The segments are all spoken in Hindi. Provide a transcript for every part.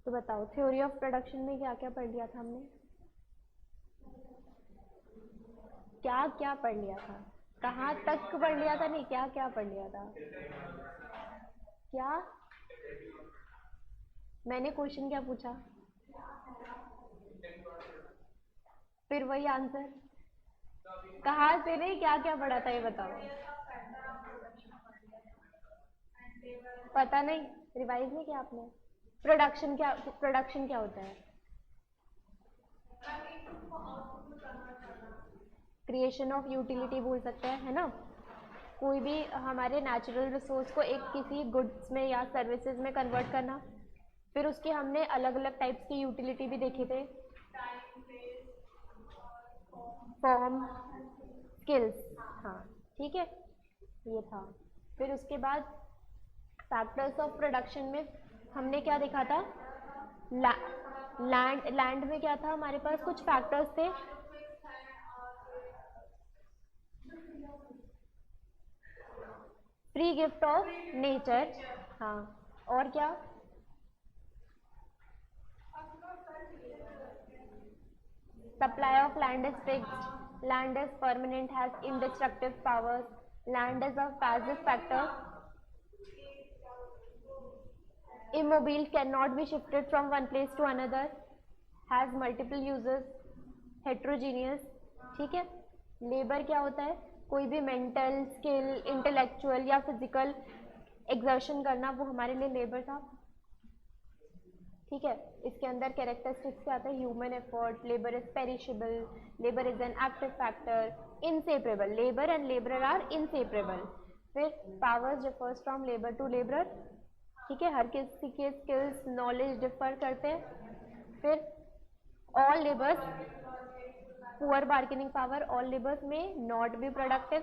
तो बताओ थ्योरी ऑफ प्रोडक्शन में क्या क्या पढ़ लिया था हमने, क्या क्या पढ़ लिया था, कहाँ तक पढ़ लिया था, नहीं क्या क्या पढ़ लिया था, क्या मैंने क्वेश्चन क्या पूछा, फिर वही आंसर, कहाँ से नहीं क्या क्या पढ़ा था ये बताओ, पता नहीं, रिवाइज नहीं किया आपने, प्रोडक्शन क्या होता है, क्रिएशन ऑफ यूटिलिटी बोल सकते हैं, है ना, कोई भी हमारे नेचुरल रिसोर्स को एक किसी गुड्स में या सर्विसेज में कन्वर्ट करना, फिर उसके हमने अलग अलग टाइप्स की यूटिलिटी भी देखे थे, फॉर्म, स्किल्स, हाँ ठीक है ये था। फिर उसके बाद फैक्टर्स ऑफ प्रोडक्शन में हमने क्या देखा था, लैंड में क्या था हमारे पास, कुछ फैक्टर्स थे, फ्री गिफ्ट ऑफ नेचर, हाँ, और क्या, supply of land is fixed, land is permanent, has indestructive powers, land is a passive factor, immobile cannot be shifted from one place to another, has multiple uses, heterogeneous, ठीक है। लेबर क्या होता है, कोई भी मेंटल स्किल, इंटेलेक्चुअल या फिजिकल एक्सर्शन करना, वो हमारे लिए लेबर था, ठीक है। इसके अंदर कैरेक्टरिस्टिक्स क्या आता है, human effort, labour is perishable, labour is an active factor, inseparable, labour and labourer are inseparable. फिर powers differs from labour to labourer, ठीक है, हर किसी के स्किल्स नॉलेज डिफर करते हैं। फिर all labours, poor bargaining power, all labours may not be productive,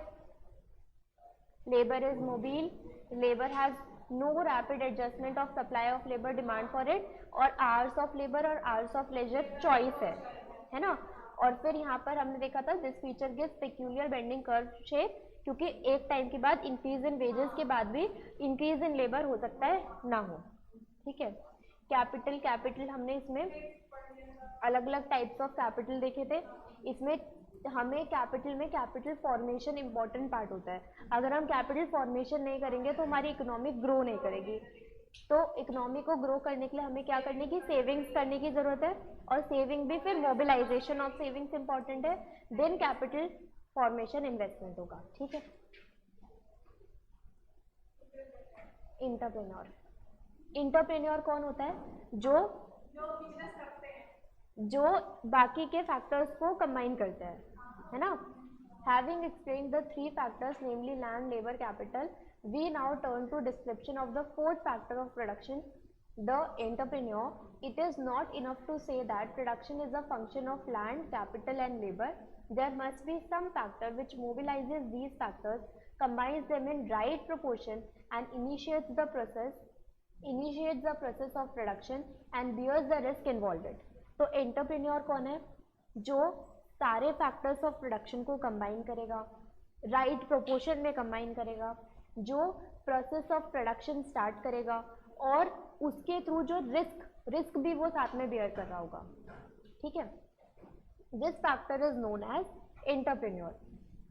labour is mobile, labour has no rapid adjustment of supply of labour demand for it, और आवर्स ऑफ लेबर और आवर्स ऑफ लेजर चॉइस है ना। और फिर यहाँ पर हमने देखा था this feature gives peculiar bending curve shape, क्योंकि एक टाइम के बाद इंक्रीज इन वेजेस के बाद भी इंक्रीज इन लेबर हो सकता है ना हो, ठीक है। कैपिटल हमने इसमें अलग अलग टाइप्स ऑफ कैपिटल देखे थे, इसमें हमें कैपिटल फॉर्मेशन इंपॉर्टेंट पार्ट होता है, अगर हम कैपिटल फॉर्मेशन नहीं करेंगे तो हमारी इकोनॉमी ग्रो नहीं करेगी, तो इकोनॉमी को ग्रो करने के लिए हमें क्या करने की, सेविंग्स करने की जरूरत है, और सेविंग भी फिर मोबिलाइजेशन ऑफ सेविंग्स इंपॉर्टेंट है, देन कैपिटल फॉर्मेशन इन्वेस्टमेंट होगा, ठीक है। इंटरप्रेन्योर कौन होता है, जो बाकी के फैक्टर्स को कंबाइन करता है ना। Having explained the three factors, namely land, labor, capital, we now turn to description of the fourth factor of production, the entrepreneur. It is not enough to say that production is a function of land, capital and labor. There must be some factor which mobilizes these factors, combines them in right proportion and initiates the process of production and bears the risk involved. तो एंटरप्रेन्योर कौन है, जो सारे फैक्टर्स ऑफ प्रोडक्शन को कंबाइन करेगा, राइट प्रोपोर्शन में कंबाइन करेगा, जो प्रोसेस ऑफ प्रोडक्शन स्टार्ट करेगा, और उसके थ्रू जो रिस्क भी वो साथ में बेयर कर रहा होगा, ठीक है। This factor is known as entrepreneur.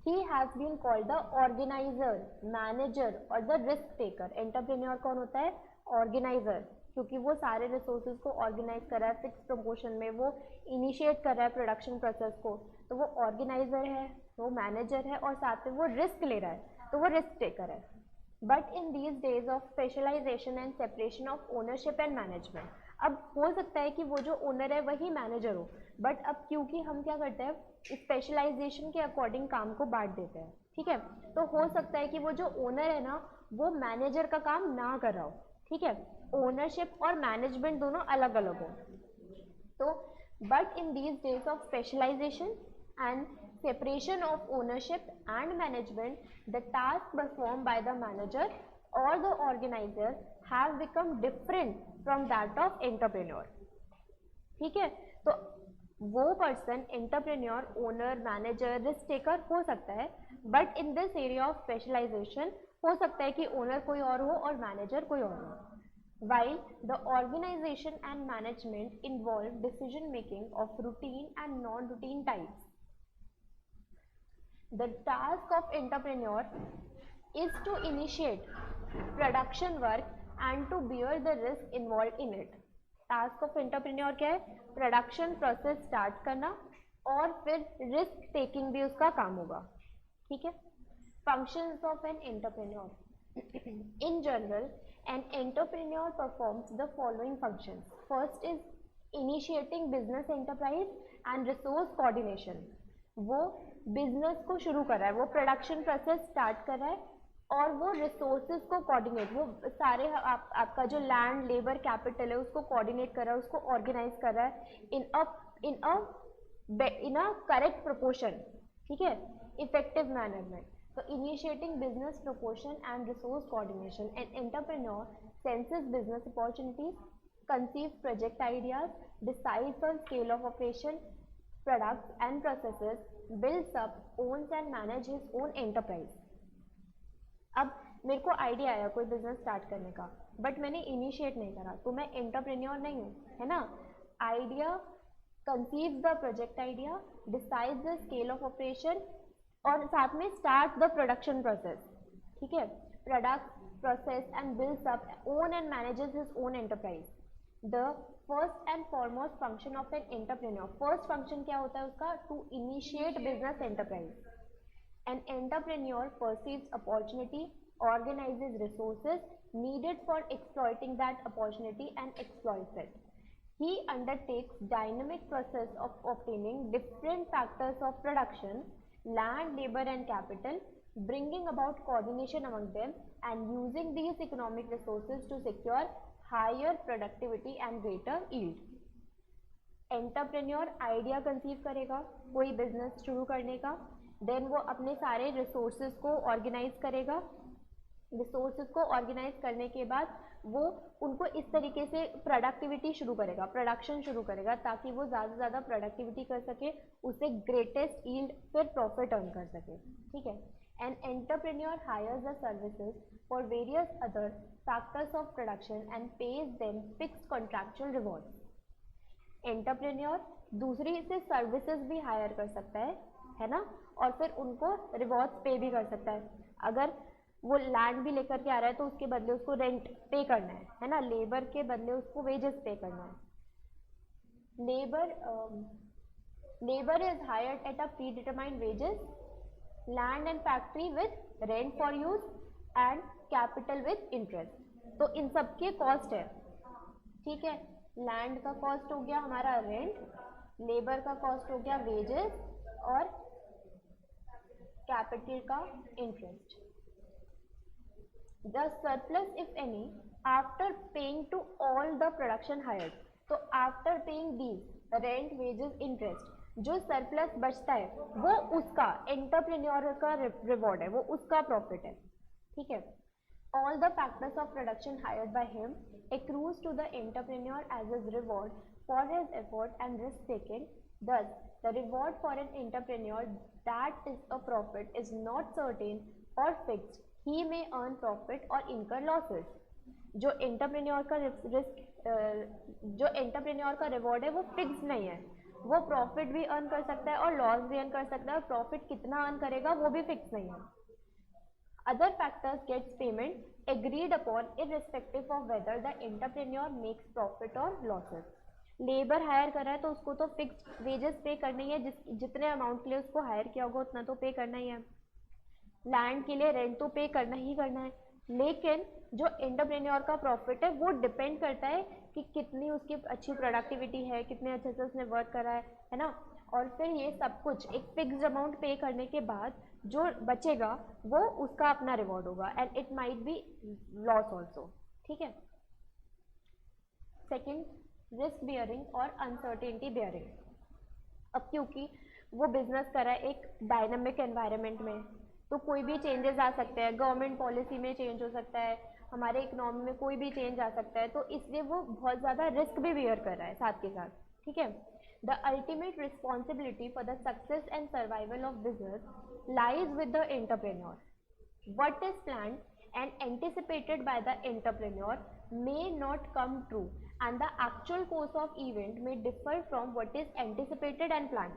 He has been called the organizer, manager और the risk taker. एंटरप्रेन्योर कौन होता है? ऑर्गेनाइजर, क्योंकि वो सारे रिसोर्सेज को ऑर्गेनाइज कर रहा है फिक्स प्रपोर्शन में, वो इनिशिएट कर रहा है प्रोडक्शन प्रोसेस को, तो वो ऑर्गेनाइजर है, वो मैनेजर है और साथ में वो रिस्क ले रहा है, तो वो रिस्क टेकर है. But in these days of specialisation and separation of ownership and management, अब हो सकता है कि वो जो ओनर है वही मैनेजर हो, बट अब क्योंकि हम क्या करते हैं स्पेशलाइजेशन के अकॉर्डिंग काम को बांट देते हैं, ठीक है, तो हो सकता है कि वो जो ओनर है ना वो मैनेजर का काम ना कर रहा हो, ठीक है, ओनरशिप और मैनेजमेंट दोनों अलग अलग हो. तो but in these days of specialisation and separation of ownership and management, the task performed by the manager or the organizer have become different from that of entrepreneur. ठीक है, तो वो person entrepreneur, owner, manager, risk taker हो सकता है, but in this area of specialization हो सकता है कि ओनर कोई और हो और मैनेजर कोई और हो। While the organisation and management involve decision making of routine and non routine types, the task of entrepreneur is to initiate production work and to bear the risk involved in it. Task of entrepreneur क्या है? प्रोडक्शन प्रोसेस स्टार्ट करना और फिर रिस्क टेकिंग भी उसका काम होगा। ठीक है। Functions of an entrepreneur, in general an entrepreneur performs the following functions. First is initiating business enterprise and resource coordination. वो बिजनेस को शुरू कर रहा है, वो प्रोडक्शन प्रोसेस स्टार्ट कर रहा है और वो रिसोर्सेज को कोऑर्डिनेट, वो सारे आपका जो लैंड लेबर कैपिटल है उसको कोऑर्डिनेट कर रहा है, उसको ऑर्गेनाइज कर रहा है इन अ करेक्ट प्रोपोर्शन। ठीक है, इफेक्टिव मैनर में। तो initiating business proportion and resource coordination, an entrepreneur senses business opportunities, conceive project ideas, decides on scale of operation, products and processes, builds up, owns and manages his own enterprise. अब मेरे को आइडिया आया कोई बिजनेस स्टार्ट करने का, बट मैंने इनिशिएट नहीं करा, तो मैं एंटरप्रेन्योर नहीं हूँ, है ना। Idea, conceive the project idea, decide the scale of operation और साथ में स्टार्ट द प्रोडक्शन प्रोसेस। ठीक है, product process and builds up, own and manages his own enterprise. The first and foremost function of an entrepreneur, first function क्या होता है उसका? To initiate business enterprise. An entrepreneur perceives opportunity, organizes resources needed for exploiting that opportunity and exploits it. He undertakes dynamic process of obtaining different factors of production, land, labor and capital, bringing about coordination among them and using these economic resources to secure higher productivity and greater yield. Entrepreneur idea conceive करेगा कोई बिजनेस शुरू करने का, देन वो अपने सारे रिसोर्सेज को ऑर्गेनाइज करेगा, रिसोर्सेज को ऑर्गेनाइज करने के बाद वो उनको इस तरीके से प्रोडक्टिविटी शुरू करेगा, प्रोडक्शन शुरू करेगा ताकि वो ज़्यादा से ज़्यादा प्रोडक्टिविटी कर सके, उससे ग्रेटेस्ट यील्ड फिर प्रॉफिट अर्न कर सके। ठीक है। An entrepreneur hires the services for various other factors of production and pays them fixed contractual rewards. Entrepreneur दूसरी से सर्विसेज भी हायर कर सकता है ना, और फिर उनको रिवॉर्ड्स पे भी कर सकता है। अगर वो लैंड भी लेकर के आ रहा है तो उसके बदले उसको रेंट पे करना है ना, लेबर के बदले उसको वेजेस पे करना है। Labour is hired at a pre determined wages, land and factory with rent for use and capital with interest. तो इन सब के कॉस्ट है। ठीक है, लैंड का कॉस्ट हो गया हमारा रेंट, लेबर का कॉस्ट हो गया वेजेस और कैपिटल का interest. The surplus if any after paying to all the production hired, तो after paying these rent wages interest, जो सरप्लस बचता है वो उसका एंटरप्रेन्योर का रिवॉर्ड है, वो उसका प्रॉफिट है। ठीक है। All the factors of production hired by him accrues to the entrepreneur as his reward for his effort and risk taken. Thus, the reward for an entrepreneur that is a profit is not certain or fixed. He may earn profit or incur losses. जो एंटरप्रेन्योर का जो एंटरप्रेन्योर का रिवॉर्ड है वो फिक्स नहीं है, वो प्रॉफिट भी अर्न कर सकता है और लॉस भी अर्न कर सकता है, और प्रॉफिट कितना अर्न करेगा वो भी फिक्स नहीं है। Other factors gets payment agreed upon irrespective of whether the entrepreneur makes profit or losses. Labour hire कर रहा है तो उसको तो फिक्स्ड वेजेस पे करनी है, जितने अमाउंट के लिए उसको हायर किया होगा उतना तो पे करना ही है। लैंड के लिए रेंट तो पे करना ही करना है, लेकिन जो एंटरप्रेन्योर का प्रॉफिट है वो डिपेंड करता है कि कितनी उसकी अच्छी प्रोडक्टिविटी है, कितने अच्छे से उसने वर्क करा है ना। और फिर ये सब कुछ एक फिक्स्ड अमाउंट पे करने के बाद जो बचेगा वो उसका अपना रिवॉर्ड होगा, and it might be loss also. ठीक है। सेकेंड, रिस्क बियरिंग और अनसर्टेनिटी बियरिंग। अब क्योंकि वो बिजनेस कर रहा है एक डायनामिक एनवायरनमेंट में, तो कोई भी चेंजेस आ सकते हैं, गवर्नमेंट पॉलिसी में चेंज हो सकता है, हमारे इकोनॉमी में कोई भी चेंज आ सकता है, तो इसलिए वो बहुत ज़्यादा रिस्क भी बियर कर रहा है साथ के साथ। ठीक है। The ultimate responsibility for the success and survival of business lies with the entrepreneur. What is planned and anticipated by the entrepreneur may not come true, and the actual course of event may differ from what is anticipated and planned.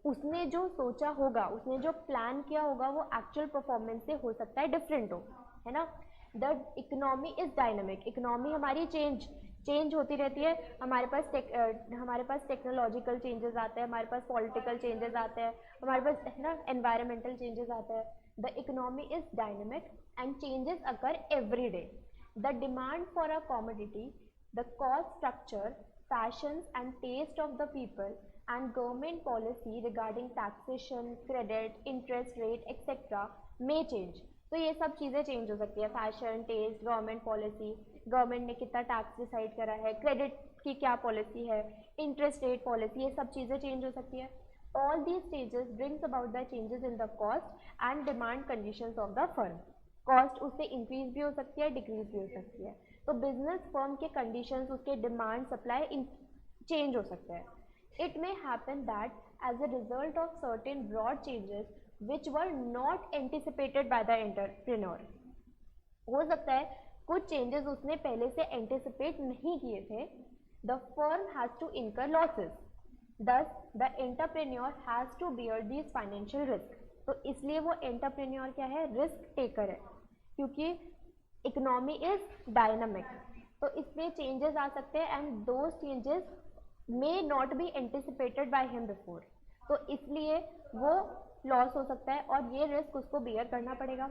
उसने जो सोचा होगा, उसने जो प्लान किया होगा, वो एक्चुअल परफॉर्मेंस से हो सकता है डिफरेंट हो, है ना. The economy is dynamic. Economy हमारी चेंज होती रहती है. हमारे पास टेक्नोलॉजिकल चेंजेस आते हैं, हमारे पास पॉलिटिकल चेंजेस आते हैं, हमारे पास है ना एनवायरमेंटल चेंजेस आते हैं. The economy is dynamic and changes occur every day. The demand for a commodity, the cost structure, fashions and taste of the people and government policy regarding taxation, credit, interest rate, etc. may change. तो ये सब चीज़ें चेंज हो सकती है. Fashion, taste, government policy, government ने कितना टैक्स डिसाइड करा है, क्रेडिट की क्या पॉलिसी है, इंटरेस्ट रेट पॉलिसी, ये सब चीज़ें चेंज हो सकती है. All these stages brings about the changes in the cost and demand conditions of the firm. Cost उससे इंक्रीज भी हो सकती है, डिक्रीज भी हो सकती है. तो बिजनेस फर्म के कंडीशंस, उसके डिमांड सप्लाई चेंज हो सकते हैं. It may happen that as a result of certain broad changes which were not anticipated by the entrepreneur. हो सकता है कुछ चेंजेस उसने पहले से एंटिसिपेट नहीं किए थे. The firm has to incur losses. Thus, the entrepreneur has to bear these financial risks. तो इसलिए वो एंटरप्रेन्योर क्या है, रिस्क टेकर है, क्योंकि इकोनॉमी इज डायनामिक. तो इसमें चेंजेस आ सकते हैं and those changes may not be anticipated by him before. तो इसलिए वो लॉस हो सकता है और ये रिस्क उसको बियर करना पड़ेगा.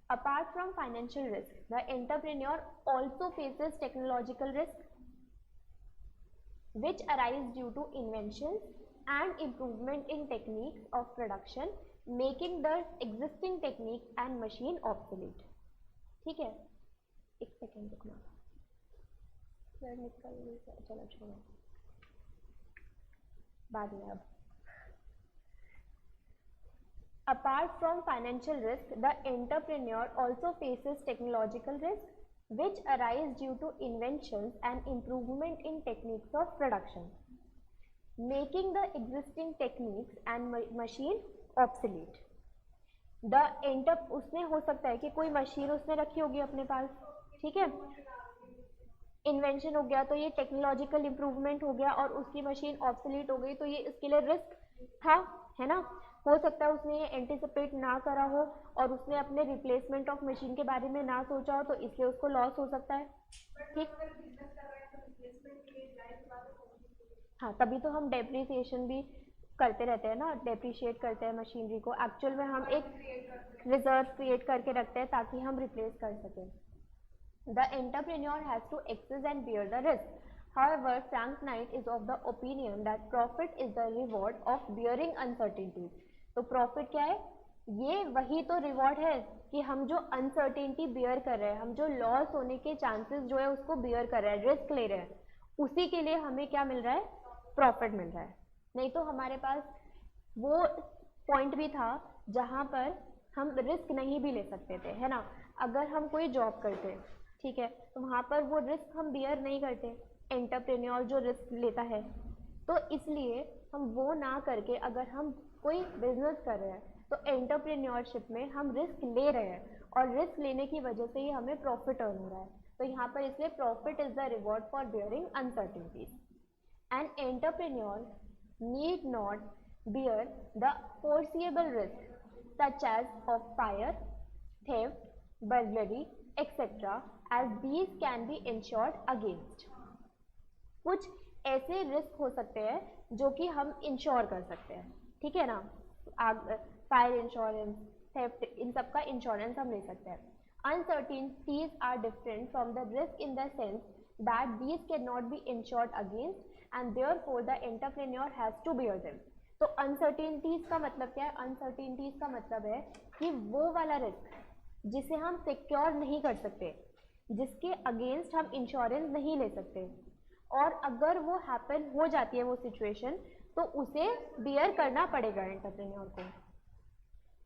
Apart from financial risk, the entrepreneur also faces technological risk which arise due to inventions and improvement in techniques of production, making the existing technique and machine obsolete. ठीक है, एक सेकेंड रुकना, चलो छोड़ो बाद में. अब apart from financial risk, the entrepreneur also faces technological risk which arise due to inventions and improvement in techniques of production, making the existing techniques and machine obsolete. उसने हो सकता है कि कोई मशीन उसने रखी होगी अपने पास, ठीक है, इन्वेंशन हो गया तो ये टेक्नोलॉजिकल इम्प्रूवमेंट हो गया और उसकी मशीन ऑब्सोलीट हो गई, तो ये इसके लिए रिस्क था, है ना. हो सकता है उसने ये एंटिसिपेट ना करा हो और उसने अपने रिप्लेसमेंट ऑफ मशीन के बारे में ना सोचा हो, तो इसलिए उसको लॉस हो सकता है. ठीक, हाँ, तभी तो हम डेप्रिसिएशन भी करते रहते हैं ना, डेप्रिशिएट करते हैं मशीनरी को. एक्चुअल में हम एक रिजर्व क्रिएट करके रखते हैं ताकि हम रिप्लेस कर सकें. The entrepreneur has to access and bear the risk. However, Frank Knight is of the opinion that profit is the reward of bearing uncertainties. तो प्रॉफिट क्या है, ये वही तो रिवॉर्ड है कि हम जो अनसर्टेनिटी बियर कर रहे हैं, हम जो लॉस होने के चांसेस जो है उसको बियर कर रहे हैं, रिस्क ले रहे हैं, उसी के लिए हमें क्या मिल रहा है, प्रॉफिट मिल रहा है. नहीं तो हमारे पास वो पॉइंट भी था जहाँ पर हम रिस्क नहीं भी ले सकते थे, है ना. अगर हम कोई जॉब करते हैं, ठीक है, तो वहाँ पर वो रिस्क हम बियर नहीं करते, एंटरप्रेन्योर जो रिस्क लेता है. तो इसलिए हम वो ना करके अगर हम कोई बिजनेस कर रहे हैं तो एंटरप्रेन्योरशिप में हम रिस्क ले रहे हैं और रिस्क लेने की वजह से ही हमें प्रॉफिट अर्न हो रहा है. तो यहाँ पर इसलिए profit is the reward for bearing uncertainties. An entrepreneur need not bear the foreseeable risk such as of fire, theft, burglary, etc. as these can be insured against. कुछ ऐसे रिस्क हो सकते हैं जो कि हम इंश्योर कर सकते हैं, ठीक है ना. फायर इंश्योरेंस, थेफ्ट, इन सब का इंश्योरेंस हम ले सकते हैं. Uncertainties are different from the risk in the sense that these cannot be insured against and therefore the entrepreneur has to bear them. तो अनसर्टेनिटीज का मतलब क्या है, अनसर्टेनिटीज का मतलब है कि वो वाला रिस्क जिसे हम सिक्योर नहीं कर सकते, जिसके अगेंस्ट हम इंश्योरेंस नहीं ले सकते, और अगर वो हैपन हो जाती है वो सिचुएशन, तो उसे बियर करना पड़ेगा एंटरप्रेन्योर को.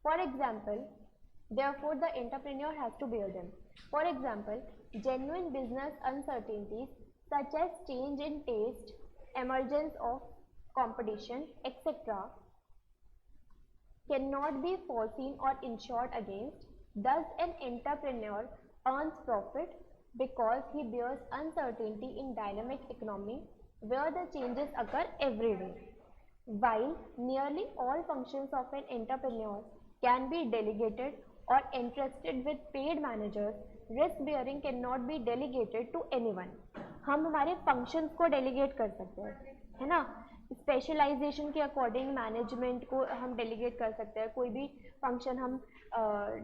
For example, therefore the entrepreneur has to bear them. For example, genuine business uncertainties such as change in taste, emergence of competition, etc. Can not be foreseen or insured against. Thus an entrepreneur earns profit because he bears uncertainty in dynamic economy where the changes occur every day. While nearly all functions of an entrepreneur can be delegated or entrusted with paid managers, risk bearing cannot be delegated to anyone. हम हमारे functions को delegate कर सकते हैं, है ना? स्पेशलाइजेशन के अकॉर्डिंग मैनेजमेंट को हम डेलीगेट कर सकते हैं, कोई भी फंक्शन हम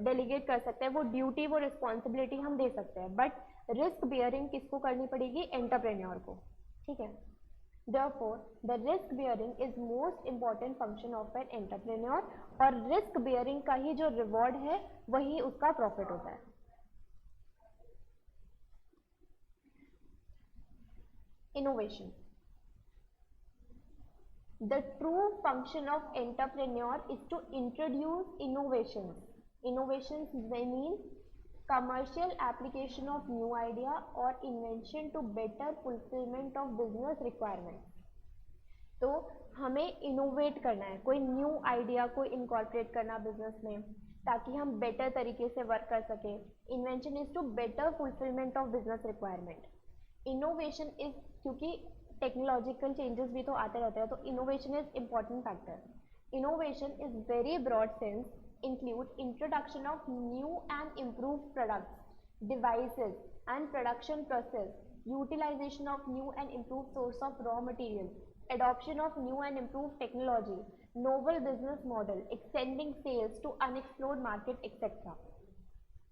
डेलीगेट कर सकते हैं, वो ड्यूटी वो रिस्पॉन्सिबिलिटी हम दे सकते हैं, बट रिस्क बियरिंग किसको करनी पड़ेगी? एंटरप्रेन्योर को, ठीक है? Therefore, the risk bearing is most important function of an entrepreneur और रिस्क बियरिंग का ही जो रिवॉर्ड है वही उसका प्रॉफिट होता है. Innovation. The true function of entrepreneur is to introduce innovations. Innovations may mean commercial application of new idea or invention to better fulfillment of business requirements. तो हमें इनोवेट करना है, कोई न्यू आइडिया को इनकॉर्पोरेट करना बिजनेस में ताकि हम बेटर तरीके से वर्क कर सकें. Invention is to better fulfilment of business requirement. Innovation is, क्योंकि टेक्नोलॉजिकल चेंजेस भी तो आते रहते हैं, तो innovation is important factor. Innovation is very broad sense include introduction of new and improve products, devices and production process, utilisation of new and improve source of raw material, adoption of new and improved technology, novel business model, extending sales to unexplored market etc.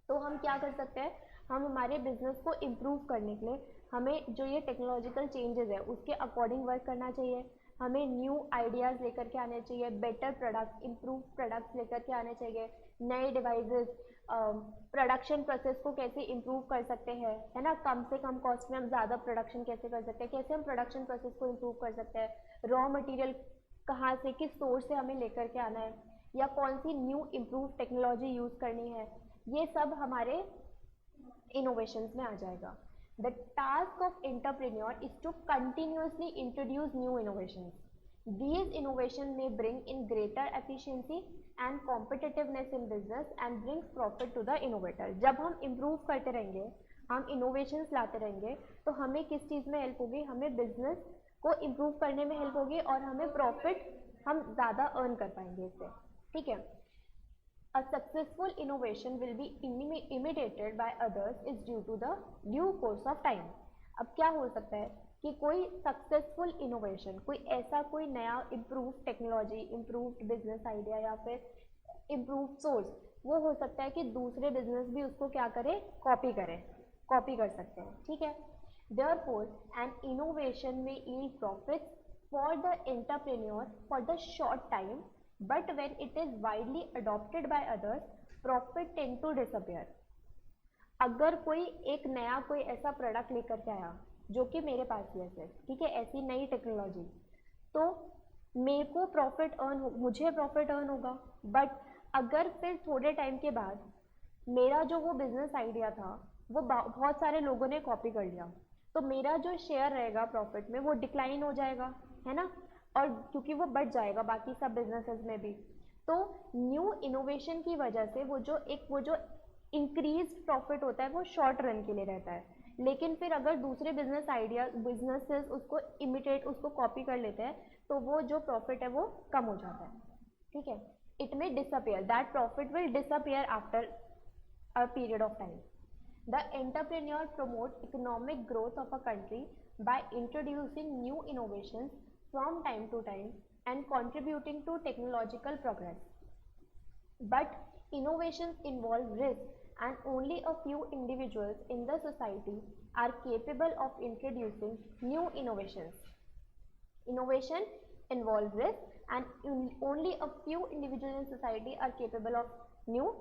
तो हम क्या कर सकते हैं? हम हमारे बिजनेस को इम्प्रूव करने के लिए हमें जो ये टेक्नोलॉजिकल चेंजेस है उसके अकॉर्डिंग वर्क करना चाहिए. हमें न्यू आइडियाज़ लेकर के आने चाहिए, बेटर प्रोडक्ट्स, इम्प्रूव प्रोडक्ट्स लेकर के आने चाहिए, नए डिवाइसेस, प्रोडक्शन प्रोसेस को कैसे इम्प्रूव कर सकते हैं, है ना? कम से कम कॉस्ट में हम ज़्यादा प्रोडक्शन कैसे कर सकते हैं, कैसे हम प्रोडक्शन प्रोसेस को इम्प्रूव कर सकते हैं, रॉ मटेरियल कहाँ से, किस सोर्स से हमें लेकर के आना है, या कौन सी न्यू इम्प्रूव टेक्नोलॉजी यूज़ करनी है, ये सब हमारे इनोवेशंस में आ जाएगा. The task of entrepreneur is to continuously introduce new innovations. These innovations may bring in greater efficiency and competitiveness in business and brings profit to the innovator. जब हम improve करते रहेंगे, हम innovations लाते रहेंगे, तो हमें किस चीज़ में help होगी? हमें business को improve करने में help होगी और हमें profit हम ज़्यादा earn कर पाएंगे इससे, ठीक है? A successful innovation will be imitated by others is due to the due course of time. अब क्या हो सकता है कि कोई सक्सेसफुल इनोवेशन, कोई ऐसा कोई नया improve technology, improved business idea या फिर इम्प्रूव सोर्स, वो हो सकता है कि दूसरे बिजनेस भी उसको क्या करें? कॉपी कर सकते हैं, ठीक है? Therefore, an innovation may yield profits for the entrepreneur for the short time, but when it is widely adopted by others, profit tend to disappear. अगर कोई एक नया कोई ऐसा प्रोडक्ट लेकर के आया जो कि मेरे पास ही है, ठीक है, ऐसी नई टेक्नोलॉजी, तो मेरे को मुझे प्रॉफिट अर्न होगा. बट अगर फिर थोड़े टाइम के बाद मेरा जो वो बिजनेस आइडिया था वो बहुत सारे लोगों ने कॉपी कर लिया, तो मेरा जो शेयर रहेगा प्रॉफिट में वो डिक्लाइन हो जाएगा, है ना? और क्योंकि वो बढ़ जाएगा बाकी सब बिजनेसेस में भी. तो न्यू इनोवेशन की वजह से वो जो इंक्रीज प्रॉफिट होता है वो शॉर्ट रन के लिए रहता है. लेकिन फिर अगर दूसरे बिजनेसेस उसको इमिटेट, उसको कॉपी कर लेते हैं, तो वो जो प्रॉफिट है वो कम हो जाता है, ठीक है? It may disappear, that profit will disappear after a period of time. The entrepreneur promote economic growth of a country by introducing new innovations from time to time and contributing to technological progress. But innovations involve risk, and only a few individuals in the society are capable of introducing new innovations. Innovation involves risk, and only a few individuals in society are capable of new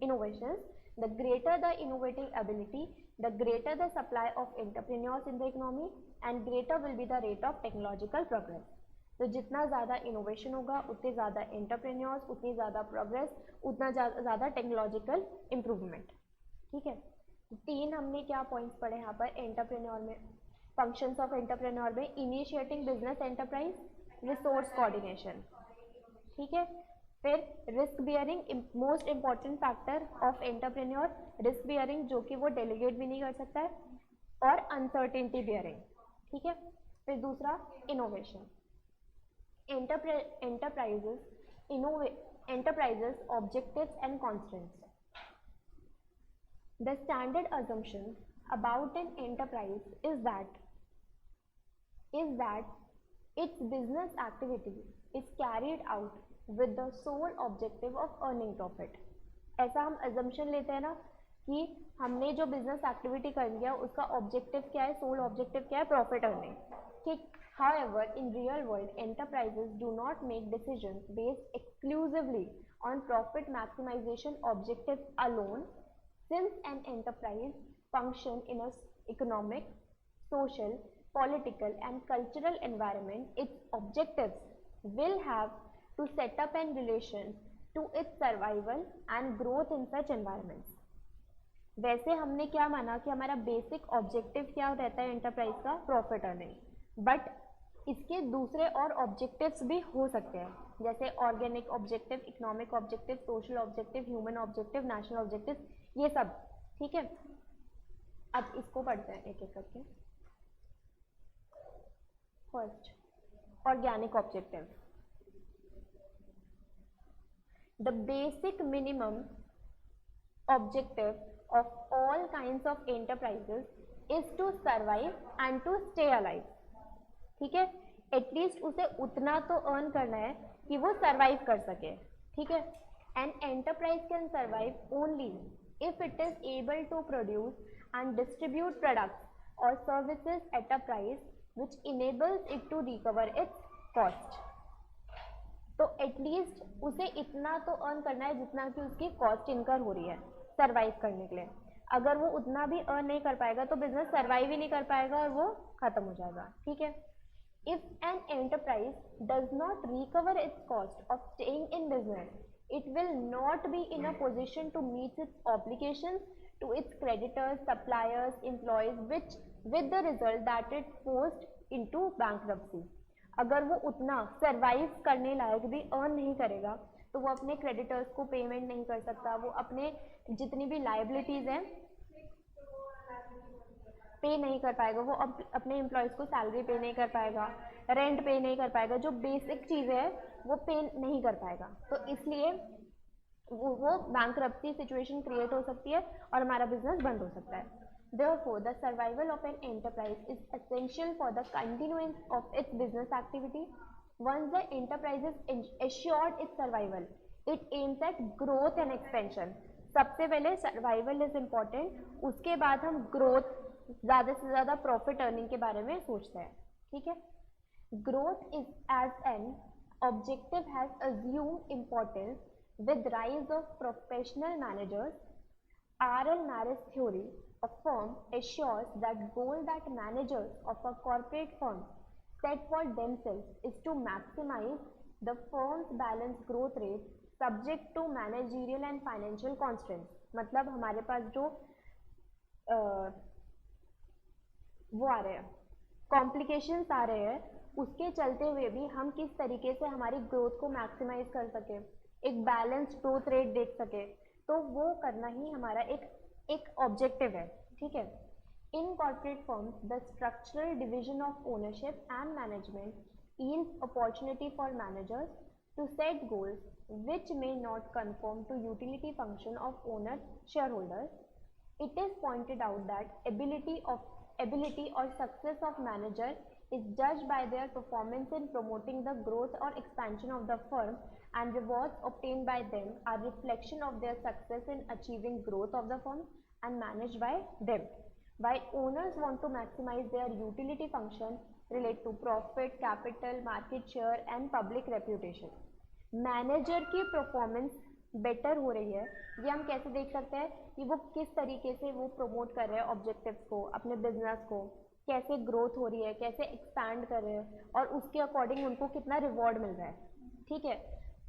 innovations. The greater the innovative ability, the greater the supply of entrepreneurs in the economy, and greater will be the rate of technological progress. तो जितना ज़्यादा इनोवेशन होगा उतने ज़्यादा एंटरप्रेन्योर्स, उतनी ज़्यादा प्रोग्रेस, उतना ज़्यादा टेक्नोलॉजिकल इम्प्रूवमेंट, ठीक है? 3 हमने क्या पॉइंट्स पढ़े यहाँ पर एंटरप्रेन्योर में, फंक्शंस ऑफ एंटरप्रेन्योर में, initiating business enterprise, resource coordination, ठीक है? फिर risk bearing, most important factor of entrepreneur, risk bearing जो कि वो डेलीगेट भी नहीं कर सकता है, और अनसर्टेनिटी बियरिंग, ठीक है। फिर दूसरा innovation, enterprises objectives and constraints. The standard assumption about an enterprise is that its business activity is carried out with the sole objective of earning profit. ऐसा हम assumption लेते हैं ना कि हमने जो business activity कर लिया उसका objective क्या है, sole objective क्या है, profit earning, ठीक। However, in real world, enterprises do not make decisions based exclusively on profit maximization objectives alone. Since an enterprise functions in an economic, social, political and cultural environment, its objectives will have to set up in relation to its survival and growth in such environments. वैसे हमने क्या माना कि हमारा बेसिक ऑब्जेक्टिव क्या रहता है एंटरप्राइज का, प्रॉफिट अर्निंग, बट इसके दूसरे और ऑब्जेक्टिव्स भी हो सकते हैं, जैसे organic objective, economic objective, social objective, human objective, national objective, ये सब, ठीक है। अब इसको पढ़ते हैं एक एक करके। First, organic objective, the basic minimum objective of all kinds of enterprises is to survive and to stay alive, ठीक है। एटलीस्ट उसे उतना तो अर्न करना है कि वो सरवाइव कर सके, ठीक है। An enterprise can survive only if it is able to produce and distribute products और services at a price which enables it to recover its cost. तो एटलीस्ट उसे इतना तो अर्न करना है जितना कि उसकी कॉस्ट इनकर हो रही है सर्वाइव करने के लिए। अगर वो उतना भी अर्न नहीं कर पाएगा तो बिजनेस सर्वाइव ही नहीं कर पाएगा और वो खत्म हो जाएगा, ठीक है। If an enterprise does not recover its cost of staying in business, it will not be in a position to meet its obligations to its creditors, suppliers, employees, which with the result that it forced into bankruptcy. अगर वो उतना सर्वाइव करने लायक भी अर्न नहीं करेगा तो वो अपने क्रेडिटर्स को पेमेंट नहीं कर सकता, वो अपने जितनी भी लाइबिलिटीज हैं पे नहीं कर पाएगा, वो अपने एम्प्लॉयज़ को सैलरी पे नहीं कर पाएगा, रेंट पे नहीं कर पाएगा, जो बेसिक चीज़ें हैं वो पे नहीं कर पाएगा। तो इसलिए वो बैंकरप्सी सिचुएशन क्रिएट हो सकती है और हमारा बिजनेस बंद हो सकता है। Therefore, the survival of an enterprise is essential for the continuance of its business activity. Once the enterprise is assured its survival, it aims at growth and expansion. सबसे पहले सर्वाइवल इज इम्पॉर्टेंट, उसके बाद हम ग्रोथ, ज़्यादा से ज़्यादा प्रॉफिट अर्निंग के बारे में सोचते हैं, ठीक है। Growth is as an objective has assumed importance with rise of professional managers. R.L. Marriage theory, a firm assures that goal that managers of a corporate firm set for themselves is to maximize the firm's balanced growth rate subject to managerial and financial constraints. मतलब हमारे पास जो वो आ रहे हैं, कॉम्प्लिकेशंस आ रहे हैं, उसके चलते हुए भी हम किस तरीके से हमारी ग्रोथ को मैक्सिमाइज कर सके, एक बैलेंस्ड ग्रोथ रेट देख सके, तो वो करना ही हमारा एक ऑब्जेक्टिव है, ठीक है। In corporate firms the structural division of ownership and management yields opportunity for managers to set goals which may not conform to utility function of owners shareholders. It is pointed out that ability or success of manager is judged by their performance in promoting the growth or expansion of the firm, and rewards obtained by them are reflection of their success in achieving growth of the firm and managed by them. While owners want to maximize their utility function relate to profit, capital, market share and public reputation. Manager की परफॉर्मेंस बेटर हो रही है, ये हम कैसे देख सकते हैं कि वो किस तरीके से वो प्रमोट कर रहे हैं ऑब्जेक्टिव्स को, अपने बिजनेस को, कैसे ग्रोथ हो रही है, कैसे एक्सपैंड कर रहे हैं और उसके अकॉर्डिंग उनको कितना रिवॉर्ड मिल रहा है, ठीक है।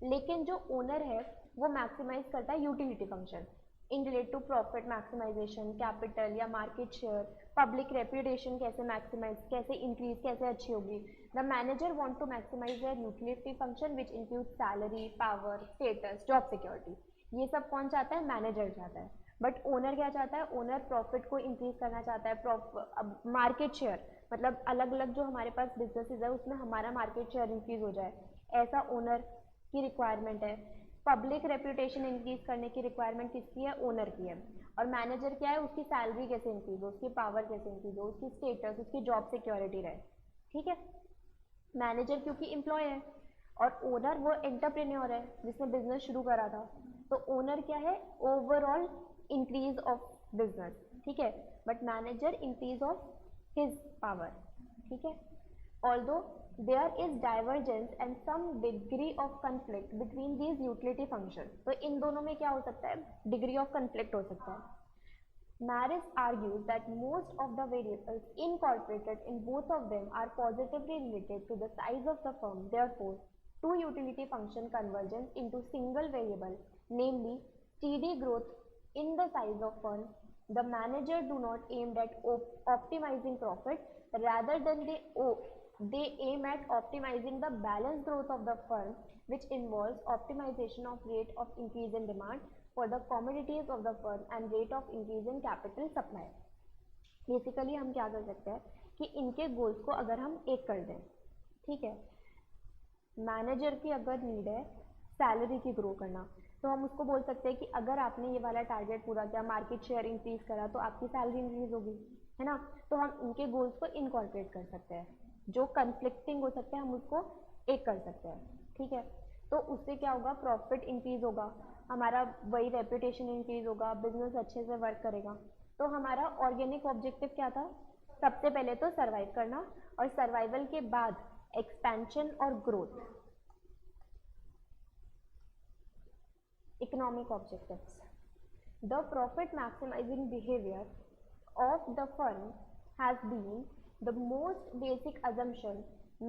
लेकिन जो ओनर है वो मैक्सिमाइज करता है utility function in relate to profit maximisation, capital या मार्केट शेयर, पब्लिक रेप्यूटेशन कैसे मैक्सिमाइज, कैसे इंक्रीज, कैसे अच्छी होगी, the manager want to maximise their utility function which include salary, power, status, job security. ये सब कौन चाहता है? मैनेजर चाहता है। बट ओनर क्या चाहता है? ओनर प्रॉफिट को इंक्रीज करना चाहता है, मार्केट शेयर, मतलब अलग अलग जो हमारे पास बिजनेसेस है उसमें हमारा मार्केट शेयर इंक्रीज हो जाए, ऐसा ओनर की रिक्वायरमेंट है। पब्लिक रेपुटेशन इंक्रीज करने की रिक्वायरमेंट किसकी है? ओनर की है। और मैनेजर क्या है? उसकी सैलरी कैसे इंक्रीज हो, उसकी पावर कैसे इंक्रीज हो, उसकी स्टेटस, उसकी जॉब सिक्योरिटी रहे। ठीक है, मैनेजर क्योंकि एम्प्लॉय है और ओनर वो एंटरप्रेन्योर है जिसने बिजनेस शुरू करा था। तो ओनर क्या है? Overall increase of business. ठीक है, but manager increase of his power. ठीक है, although there is divergence and some degree of conflict between these utility functions, तो इन दोनों में क्या हो सकता है? डिग्री ऑफ conflict हो सकता है। Maris argues that most of the variables incorporated in both of them are positively related to the size of the firm. Therefore, two utility function convergence into single variable, namely steady growth in the size of firm. The manager do not aim at optimizing profit, rather than they aim at optimizing the balanced growth of the firm, which involves optimization of rate of increase in demand for the commodities of the firm and rate of increase in capital supply. Basically हम क्या कर सकते हैं कि इनके गोल्स को अगर हम एक कर दें, ठीक है, मैनेजर की अगर नीड है सैलरी की ग्रो करना, तो हम उसको बोल सकते हैं कि अगर आपने ये वाला टारगेट पूरा किया, मार्केट शेयर इंक्रीज करा, तो आपकी सैलरी इंक्रीज होगी, है ना। तो हम इनके गोल्स को इनकॉर्पोरेट कर सकते हैं, जो कन्फ्लिक्टिंग हो सकते हैं हम उसको एक कर सकते हैं। ठीक है, तो उससे क्या होगा? प्रॉफिट इंक्रीज होगा, हमारा वही रेपुटेशन इंक्रीज होगा, बिजनेस अच्छे से वर्क करेगा। तो हमारा ऑर्गेनिक ऑब्जेक्टिव क्या था? सबसे पहले तो सर्वाइव करना, और सर्वाइवल के बाद एक्सपेंशन और growth. Economic objectives, the profit maximising behaviour of the firm has been the most basic assumption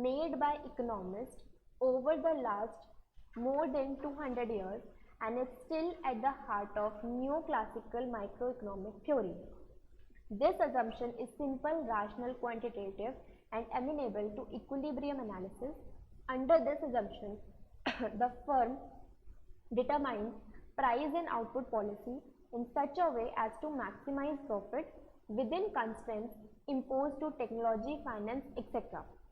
made by economists over the last more than 200 years and is still at the heart of neoclassical microeconomic theory. This assumption is simple, rational, quantitative, and amenable to equilibrium analysis. Under this assumption, the firm determines price and output policy in such a way as to maximize profit within constraints imposed to technology, finance, etc.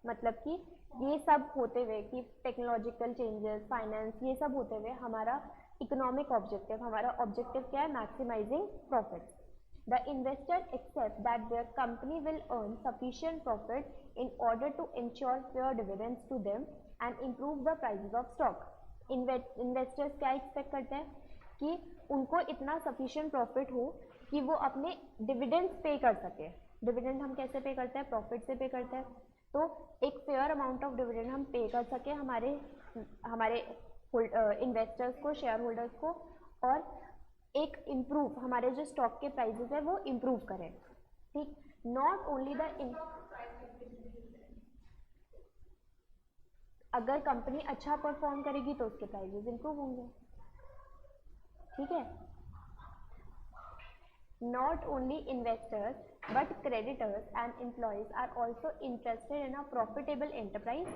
मतलब कि ये सब होते हुए कि टेक्नोलॉजिकल चेंजेस, फाइनेंस, ये सब होते हुए हमारा इकोनॉमिक ऑब्जेक्टिव, हमारा ऑब्जेक्टिव क्या है? Maximising profit. The investor accepts that their company will earn sufficient profit in order to ensure fair dividends to them and improve the prices of stock. Investors क्या एक्सपेक्ट करते हैं? कि उनको इतना सफिशिएंट प्रॉफिट हो कि वो अपने डिविडेंड्स पे कर सके। डिविडेंड हम कैसे पे करते हैं? प्रॉफिट से पे करते हैं। तो एक फेयर अमाउंट ऑफ डिविडेंड हम पे कर सके हमारे इन्वेस्टर्स को, शेयर होल्डर्स को, और एक इम्प्रूव हमारे जो स्टॉक के प्राइसेस है वो इम्प्रूव करें। ठीक, नॉट ओनली अगर कंपनी अच्छा परफॉर्म करेगी तो उसके प्राइसेस इम्प्रूव होंगे। ठीक है, not only investors but creditors and employees are also interested in a profitable enterprise.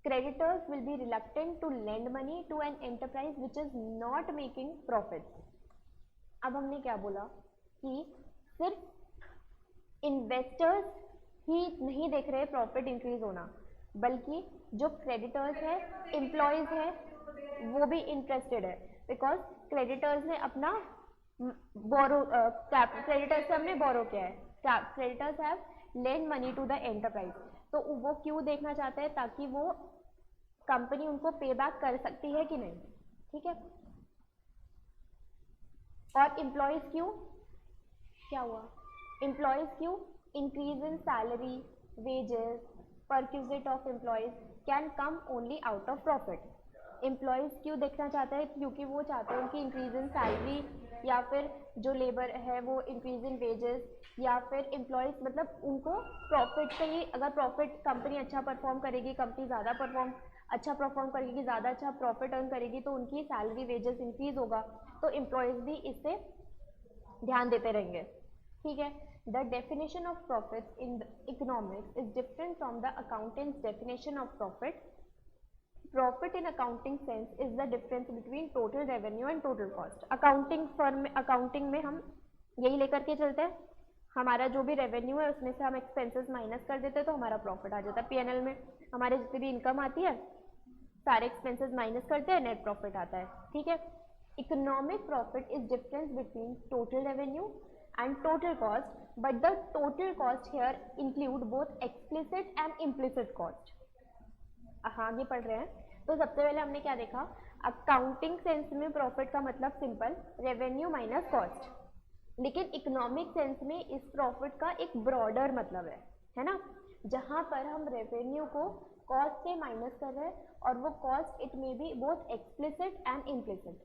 Creditors will be reluctant to lend money to an enterprise which is not making profits. अब हमने क्या बोला कि सिर्फ इन्वेस्टर्स ही नहीं देख रहे प्रॉफिट इंक्रीज होना, बल्कि जो क्रेडिटर्स है, एम्प्लॉयज है, वो भी इंटरेस्टेड है, बिकॉज क्रेडिटर्स ने अपना क्रेडिटर्स से हमने बोरो किया है, creditors have lend money to the enterprise. तो वो क्यों देखना चाहते हैं? ताकि वो कंपनी उनको पे बैक कर सकती है कि नहीं। ठीक है, और एम्प्लॉयज क्यों? क्या हुआ? एम्प्लॉयज क्यों? Increase in salary, wages, perquisite of employees can come only out of profit. Employees क्यों देखना चाहते हैं? क्योंकि वो चाहते हैं कि इंक्रीज इन सैलरी, या फिर जो लेबर है वो इंक्रीज इन वेजेस, या फिर एम्प्लॉयज मतलब उनको प्रॉफिट से ही, अगर प्रॉफिट कंपनी अच्छा परफॉर्म करेगी, कंपनी ज़्यादा अच्छा परफॉर्म करेगी, ज़्यादा अच्छा प्रॉफिट अर्न करेगी, तो उनकी सैलरी वेजेस इंक्रीज होगा, तो एम्प्लॉयज भी इससे ध्यान देते रहेंगे। ठीक है। The definition of profit in economics is different from the accountants definition of profit. Profit in accounting sense is the difference between total revenue and total cost. Accounting में हम यही लेकर के चलते हैं, हमारा जो भी रेवेन्यू है उसमें से हम एक्सपेंसेस माइनस कर देते हैं तो हमारा प्रॉफिट आ जाता है पीएनएल में. हमारे जितनी भी इनकम आती है सारे एक्सपेंसेस माइनस करते हैं, नेट प्रॉफिट आता है. ठीक है. Economic profit is difference between total revenue and total cost, but the total cost here include both explicit and implicit cost. आगे पढ़ रहे हैं. तो सबसे पहले हमने क्या देखा, अकाउंटिंग सेंस में प्रॉफिट का मतलब सिंपल रेवेन्यू माइनस कॉस्ट, लेकिन इकोनॉमिक सेंस में इस प्रॉफिट का एक ब्रॉडर मतलब है ना, जहां पर हम रेवेन्यू को कॉस्ट से माइनस कर रहे हैं और वो cost it may be both explicit and implicit.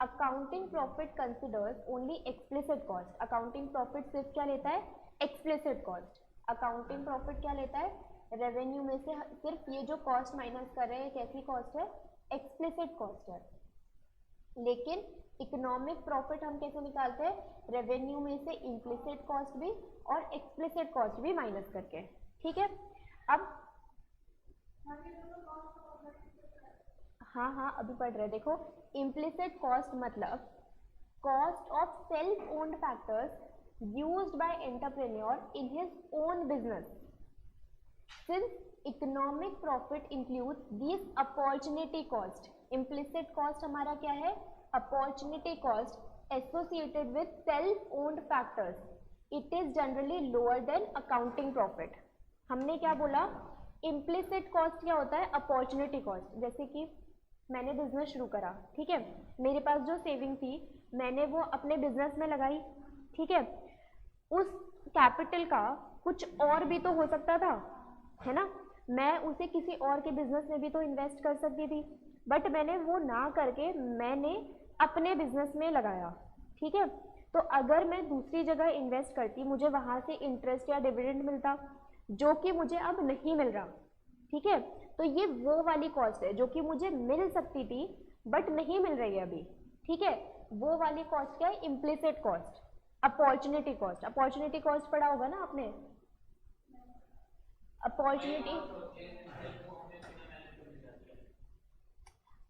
Accounting profit considers only explicit cost. Accounting profit सिर्फ क्या लेता है, एक्सप्लिसिट कॉस्ट. अकाउंटिंग प्रॉफिट क्या लेता है, रेवेन्यू में से सिर्फ ये जो कॉस्ट माइनस कर रहे हैं कैसी कॉस्ट है, एक्सप्लिसिट कॉस्ट है. लेकिन इकोनॉमिक प्रॉफिट हम कैसे निकालते हैं, रेवेन्यू में से इम्प्लिसिट कॉस्ट भी और एक्सप्लिसिट कॉस्ट भी माइनस करके. ठीक है. अब हाँ अभी पढ़ रहे. देखो, इम्प्लिसिट कॉस्ट मतलब cost of self owned factors used by entrepreneur in his own business. Since economic profit includes these opportunity cost, implicit cost हमारा क्या है, opportunity cost associated with self-owned factors. It is generally lower than accounting profit. हमने क्या बोला, implicit cost क्या होता है, opportunity cost. जैसे कि मैंने बिजनेस शुरू करा, ठीक है, मेरे पास जो सेविंग थी मैंने वो अपने बिजनेस में लगाई. ठीक है. उस कैपिटल का कुछ और भी तो हो सकता था, है ना, मैं उसे किसी और के बिजनेस में भी तो इन्वेस्ट कर सकती थी, बट मैंने वो ना करके मैंने अपने बिजनेस में लगाया. ठीक है. तो अगर मैं दूसरी जगह इन्वेस्ट करती, मुझे वहां से इंटरेस्ट या डिविडेंड मिलता, जो कि मुझे अब नहीं मिल रहा. ठीक है. तो ये वो वाली कॉस्ट है जो कि मुझे मिल सकती थी बट नहीं मिल रही है अभी. ठीक है. वो वाली कॉस्ट क्या है, implicit cost, opportunity cost. Opportunity cost पढ़ा होगा ना आपने, अपॉर्चुनिटी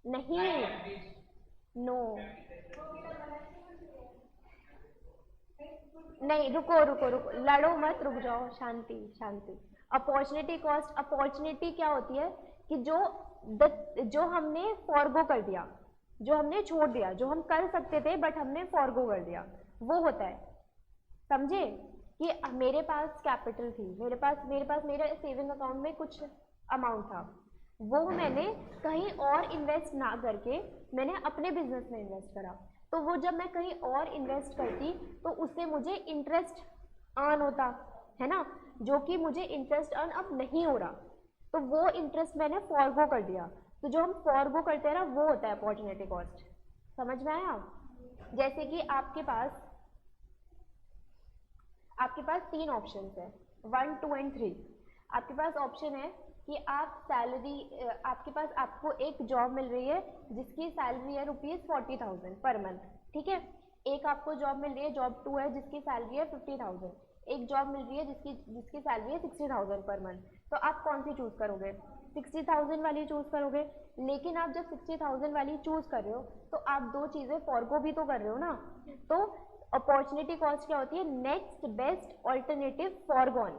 नहीं, नो नहीं, रुको, लड़ो मत, रुक जाओ, शांति शांति. अपॉर्चुनिटी कॉस्ट, अपॉर्चुनिटी क्या होती है कि जो हमने फॉरगो कर दिया, जो हमने छोड़ दिया, जो हम कर सकते थे बट हमने फॉरगो कर दिया, वो होता है. समझे कि मेरे पास कैपिटल थी, मेरे पास मेरे सेविंग अकाउंट में कुछ अमाउंट था, वो मैंने कहीं और इन्वेस्ट ना करके मैंने अपने बिजनेस में इन्वेस्ट करा. तो वो जब मैं कहीं और इन्वेस्ट करती तो उससे मुझे इंटरेस्ट अर्न होता, है ना, जो कि मुझे इंटरेस्ट अर्न अब नहीं हो रहा. तो वो इंटरेस्ट मैंने फॉरगो कर दिया. तो जो हम फॉरगो करते हैं ना वो होता है अपॉर्चुनिटी कॉस्ट. समझ में आया. जैसे कि आपके पास 3 ऑप्शन है, 1, 2 एंड 3. आपके पास ऑप्शन है कि आप सैलरी, आपको एक जॉब मिल रही है जिसकी सैलरी है ₹40,000 पर मंथ. ठीक है. एक आपको जॉब मिल रही है, जॉब 2 है जिसकी सैलरी है 50,000. एक जॉब मिल रही है जिसकी सैलरी है 60,000 पर मंथ. तो आप कौन सी चूज करोगे, 60,000 वाली चूज करोगे. लेकिन आप जब 60,000 वाली चूज कर रहे हो तो आप 2 चीजें फॉरगो भी तो कर रहे हो ना. तो अपॉर्चुनिटी कॉस्ट क्या होती है, next best alternative foregone.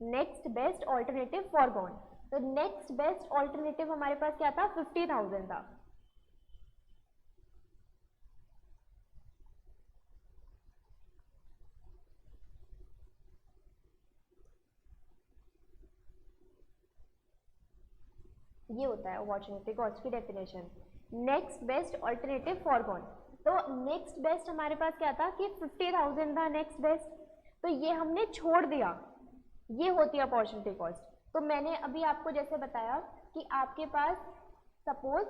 Next best alternative foregone. तो नेक्स्ट बेस्ट ऑल्टरनेटिव हमारे पास क्या था, 50,000 था. ये होता है अपॉर्चुनिटी कॉस्ट की definition, next best alternative foregone. तो नेक्स्ट बेस्ट हमारे पास क्या था कि 50,000 था नेक्स्ट बेस्ट, तो ये हमने छोड़ दिया, ये होती है अपॉर्चुनिटी कॉस्ट. तो मैंने अभी आपको जैसे बताया कि आपके पास सपोज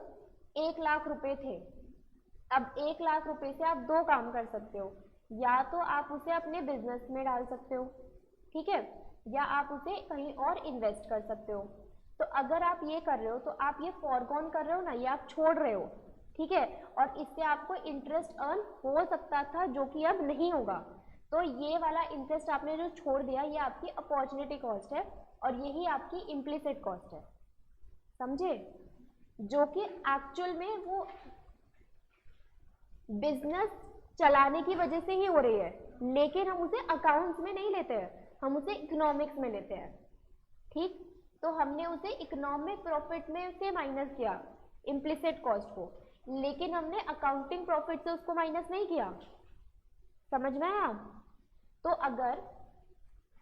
1 लाख रुपए थे. अब 1 लाख रुपए से आप 2 काम कर सकते हो, या तो आप उसे अपने बिजनेस में डाल सकते हो, ठीक है, या आप उसे कहीं और इन्वेस्ट कर सकते हो. तो अगर आप ये कर रहे हो तो आप ये फॉरगॉन कर रहे हो ना, ये आप छोड़ रहे हो. ठीक है. और इससे आपको इंटरेस्ट अर्न हो सकता था जो कि अब नहीं होगा. तो ये वाला इंटरेस्ट आपने जो छोड़ दिया ये आपकी अपॉर्चुनिटी कॉस्ट है और यही आपकी इम्प्लिसिट कॉस्ट है, समझे, जो कि एक्चुअल में वो बिजनेस चलाने की वजह से ही हो रही है, लेकिन हम उसे अकाउंट्स में नहीं लेते हैं, हम उसे इकोनॉमिक्स में लेते हैं। ठीक, तो हमने उसे इकोनॉमिक प्रॉफिट में से माइनस किया इम्प्लिसिट कॉस्ट को, लेकिन हमने अकाउंटिंग प्रॉफिट से उसको माइनस नहीं किया। समझ में आया? तो अगर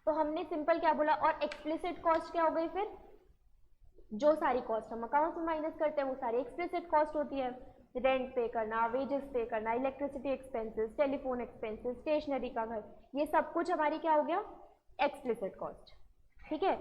तो हमने सिंपल क्या बोला, और एक्सप्लिसिट कॉस्ट क्या हो गई फिर, जो सारी कॉस्ट हम अकाउंट्स में माइनस करते हैं वो सारी एक्सप्लिसिट कॉस्ट होती है। रेंट पे करना, वेजेस पे करना, electricity expenses, telephone expenses, stationery का घर, ये सब कुछ हमारी क्या हो गया, एक्सप्लिसिट कॉस्ट। ठीक है,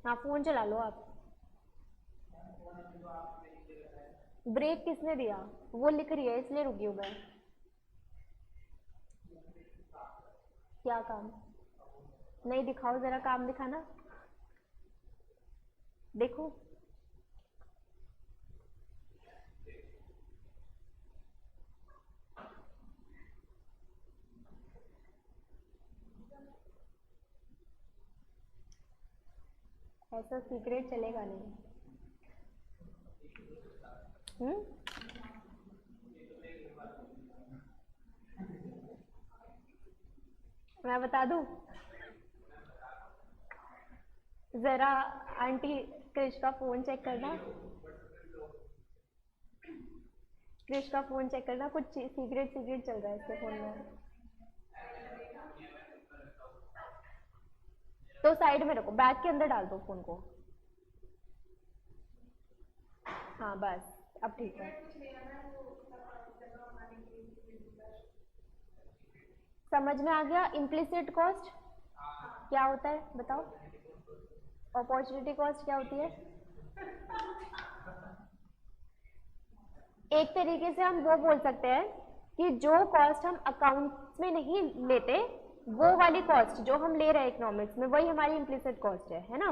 हाँ फोन चला लो आप। ब्रेक किसने दिया, वो लिख रही है इसलिए रुकी हूँ मैं। क्या काम, नहीं दिखाओ जरा, काम दिखाना, देखो। ऐसा सीक्रेट चलेगा नहीं। मैं बता दूं, जरा आंटी क्रिश का फोन चेक करना, क्रिश का फोन चेक करना, कुछ सीक्रेट चल रहा है इसके फोन में। तो साइड में रखो, बैग के अंदर डाल दो फोन को। हाँ बस अब ठीक है, समझ में आ गया। इम्प्लिसिट कॉस्ट क्या होता है बताओ, अपॉर्चुनिटी कॉस्ट क्या होती है। एक तरीके से हम वो बोल सकते हैं कि जो कॉस्ट हम अकाउंट्स में नहीं लेते, वो वाली कॉस्ट जो हम ले रहे हैं इकोनॉमिक्स में, वही हमारी इम्प्लिसिट कॉस्ट है ना।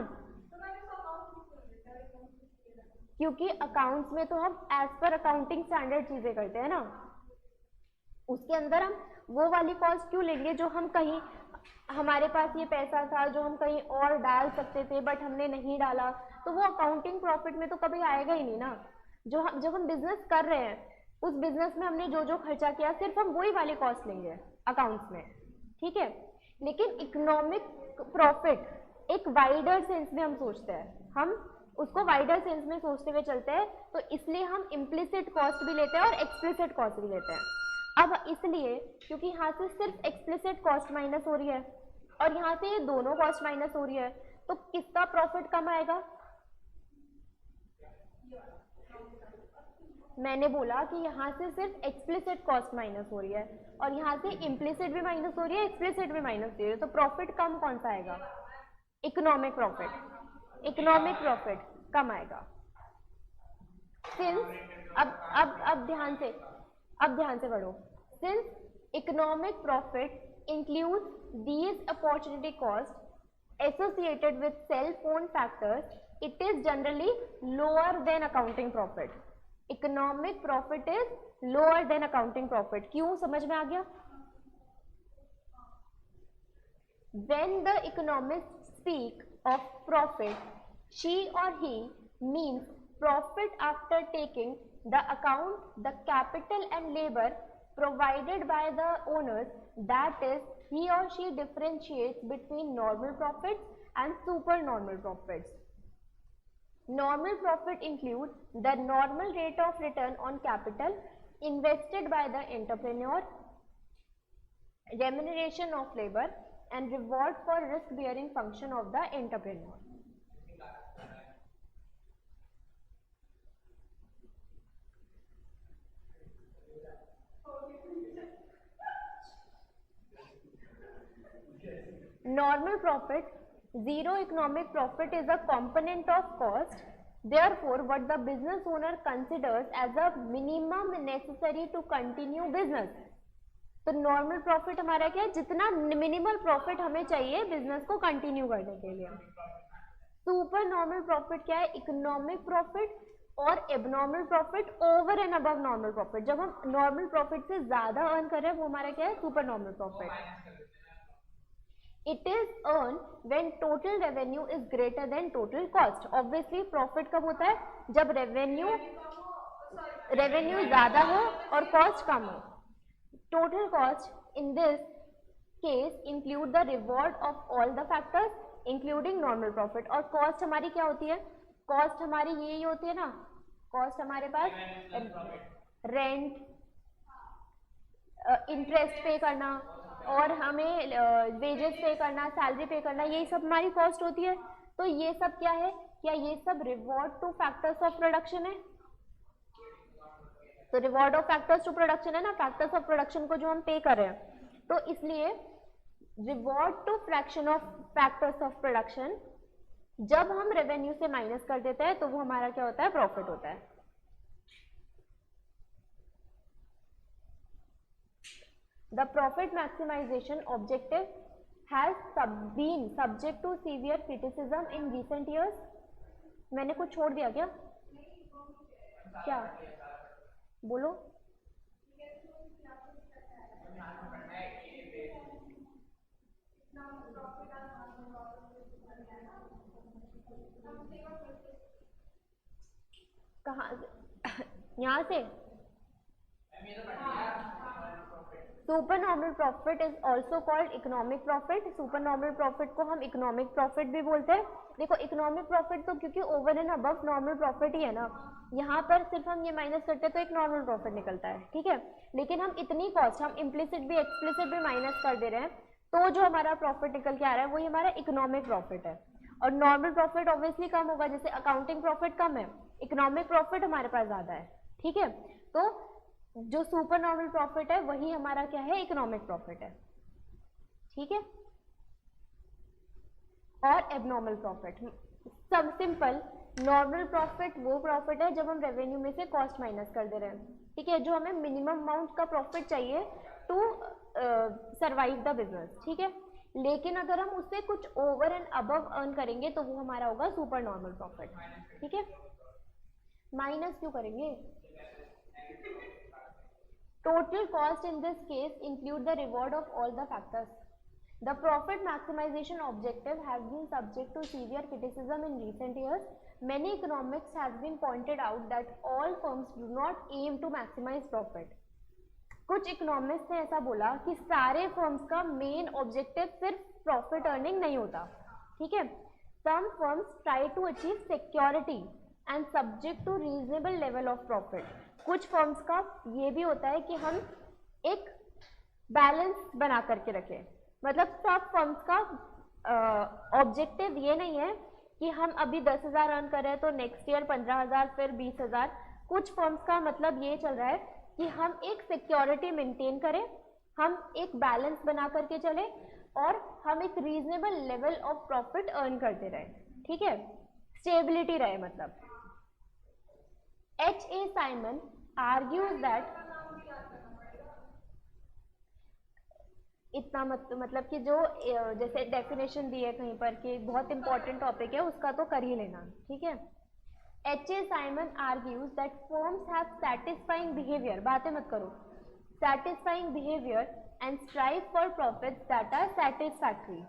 क्योंकि अकाउंट्स में तो हम एज पर अकाउंटिंग स्टैंडर्ड चीजें करते हैं ना, उसके अंदर हम वो वाली कॉस्ट क्यों लेंगे जो हम कहीं, हमारे पास ये पैसा था जो हम कहीं और डाल सकते थे बट हमने नहीं डाला, तो वो अकाउंटिंग प्रॉफिट में तो कभी आएगा ही नहीं ना। जब हम बिजनेस कर रहे हैं, उस बिजनेस में हमने जो जो खर्चा किया सिर्फ हम वही वाली कॉस्ट लेंगे अकाउंट्स में, ठीक है। लेकिन इकोनॉमिक प्रॉफिट एक वाइडर सेंस में हम सोचते हैं, हम उसको वाइडर सेंस में सोचते हुए चलते हैं, तो इसलिए हम इम्प्लिसिट कॉस्ट भी लेते हैं और एक्सप्लिसिट कॉस्ट भी लेते हैं। अब इसलिए क्योंकि यहाँ से सिर्फ एक्सप्लिसिट कॉस्ट माइनस हो रही है और यहाँ से ये दोनों कॉस्ट माइनस हो रही है, तो किसका प्रॉफिट कम आएगा। मैंने बोला कि यहाँ से सिर्फ एक्सप्लिसिट कॉस्ट माइनस हो रही है और यहाँ से इम्प्लिसिट भी माइनस हो रही है, एक्सप्लिसिट भी माइनस हो रही है, तो प्रॉफिट कम कौन सा आएगा, इकोनॉमिक प्रॉफिट। इकोनॉमिक प्रॉफिट कम आएगा। सिंस अब ध्यान से पढ़ो। Since economic profit includes these opportunity costs associated with cell phone factors, it is generally lower than accounting profit. Economic profit is lower than accounting profit. क्यों, समझ में आ गया। When the economists speak of profit, she or he means profit after taking the account the capital and labor provided by the owners, that is, he or she differentiates between normal profits and supernormal profits. Normal profit includes the normal rate of return on capital invested by the entrepreneur, remuneration of labor, and reward for risk bearing function of the entrepreneur. normal profit, zero economic profit is a component of cost. Therefore, what the business owner considers as a minimum necessary to continue business. तो नॉर्मल प्रॉफिट हमारा क्या है, जितना मिनिमल प्रॉफिट हमें चाहिए बिजनेस को कंटिन्यू करने के लिए. सुपर नॉर्मल प्रॉफिट क्या है, इकोनॉमिक प्रॉफिट और abnormal profit over and above normal profit. जब हम नॉर्मल प्रॉफिट से ज्यादा अर्न कर रहे हैं वो हमारा क्या है, super normal profit. It is earn when total revenue is greater than total cost. Obviously profit कब होता है, जब रेवेन्यू ज्यादा हो और कॉस्ट कम हो. Total cost in this case include the reward of all the factors including normal profit. और कॉस्ट हमारी क्या होती है, कॉस्ट हमारी यही होती है ना, कॉस्ट हमारे पास रेंट, इंटरेस्ट पे करना और हमें वेजेस पे करना, सैलरी पे करना, यही सब हमारी कॉस्ट होती है. तो ये सब क्या है, क्या ये सब reward to factors of production है. तो reward of factors to production है ना, फैक्टर्स ऑफ प्रोडक्शन को जो हम पे कर रहे हैं. तो इसलिए reward to fraction of factors of production जब हम रेवेन्यू से माइनस कर देते हैं तो वो हमारा क्या होता है, प्रॉफिट होता है. The profit maximization objective has been subject to severe criticism in recent years. मैंने कुछ छोड़ दिया क्या, क्या बोलो. कहाँ, यहाँ से. Super normal profit is also called economic profit. Super normal profit को हम इकोनॉमिक प्रॉफिट भी बोलते हैं. देखो इकोनॉमिक प्रॉफिट तो क्योंकि over and above normal profit ही है ना, यहाँ पर सिर्फ हम ये माइनस करते हैं तो एक नॉर्मल प्रॉफिट निकलता है, ठीक है. लेकिन हम इतनी कॉस्ट, हम इम्प्लिसिट भी एक्सप्लिसिट भी माइनस कर दे रहे हैं तो जो हमारा प्रॉफिट निकल के आ रहा है वही हमारा इकोनॉमिक प्रॉफिट है. और नॉर्मल प्रॉफिट ऑब्वियसली कम होगा, जैसे अकाउंटिंग प्रॉफिट कम है, इकोनॉमिक प्रॉफिट हमारे पास ज्यादा है, ठीक है. तो जो सुपर नॉर्मल प्रॉफिट है वही हमारा क्या है, इकोनॉमिक प्रॉफिट है, ठीक है. और एबनॉर्मल प्रॉफिट, सब सिंपल. नॉर्मल प्रॉफिट वो प्रॉफिट है जब हम रेवेन्यू में से कॉस्ट माइनस कर दे रहे हैं, ठीक है, जो हमें मिनिमम अमाउंट का प्रॉफिट चाहिए टू सरवाइव द बिजनेस, ठीक है. लेकिन अगर हम उससे कुछ ओवर एंड अबव अर्न करेंगे तो वो हमारा होगा सुपर नॉर्मल प्रॉफिट, ठीक है. माइनस क्यों करेंगे, total cost in this case include the reward of all the factors. The profit maximization objective has been subject to severe criticism in recent years. Many economists have been pointed out that all firms do not aim to maximize profit. कुछ इकोनॉमिस्ट ने ऐसा बोला कि सारे फर्म्स का मेन ऑब्जेक्टिव सिर्फ प्रॉफिट अर्निंग नहीं होता, ठीक है. Some firms try to achieve security and subject to reasonable level of profit. कुछ फर्म्स का ये भी होता है कि हम एक बैलेंस बना करके रखें. मतलब सब फर्म्स का ऑब्जेक्टिव ये नहीं है कि हम अभी 10,000 अर्न कर रहे हैं तो नेक्स्ट ईयर 15,000 फिर 20,000. कुछ फर्म्स का मतलब ये चल रहा है कि हम एक सिक्योरिटी मेंटेन करें, हम एक बैलेंस बना करके चले और हम एक reasonable level of profit earn करते रहे, ठीक है, स्टेबिलिटी रहे. मतलब H.A. Simon argues that इतना मतलब कि जो जैसे डेफिनेशन दी है कहीं पर कि बहुत इंपॉर्टेंट टॉपिक है उसका तो कर ही लेना, ठीक है. H.A. Simon argues that firms have satisfying behavior, बातें मत करो, satisfying behavior and strive for profits that are satisfactory.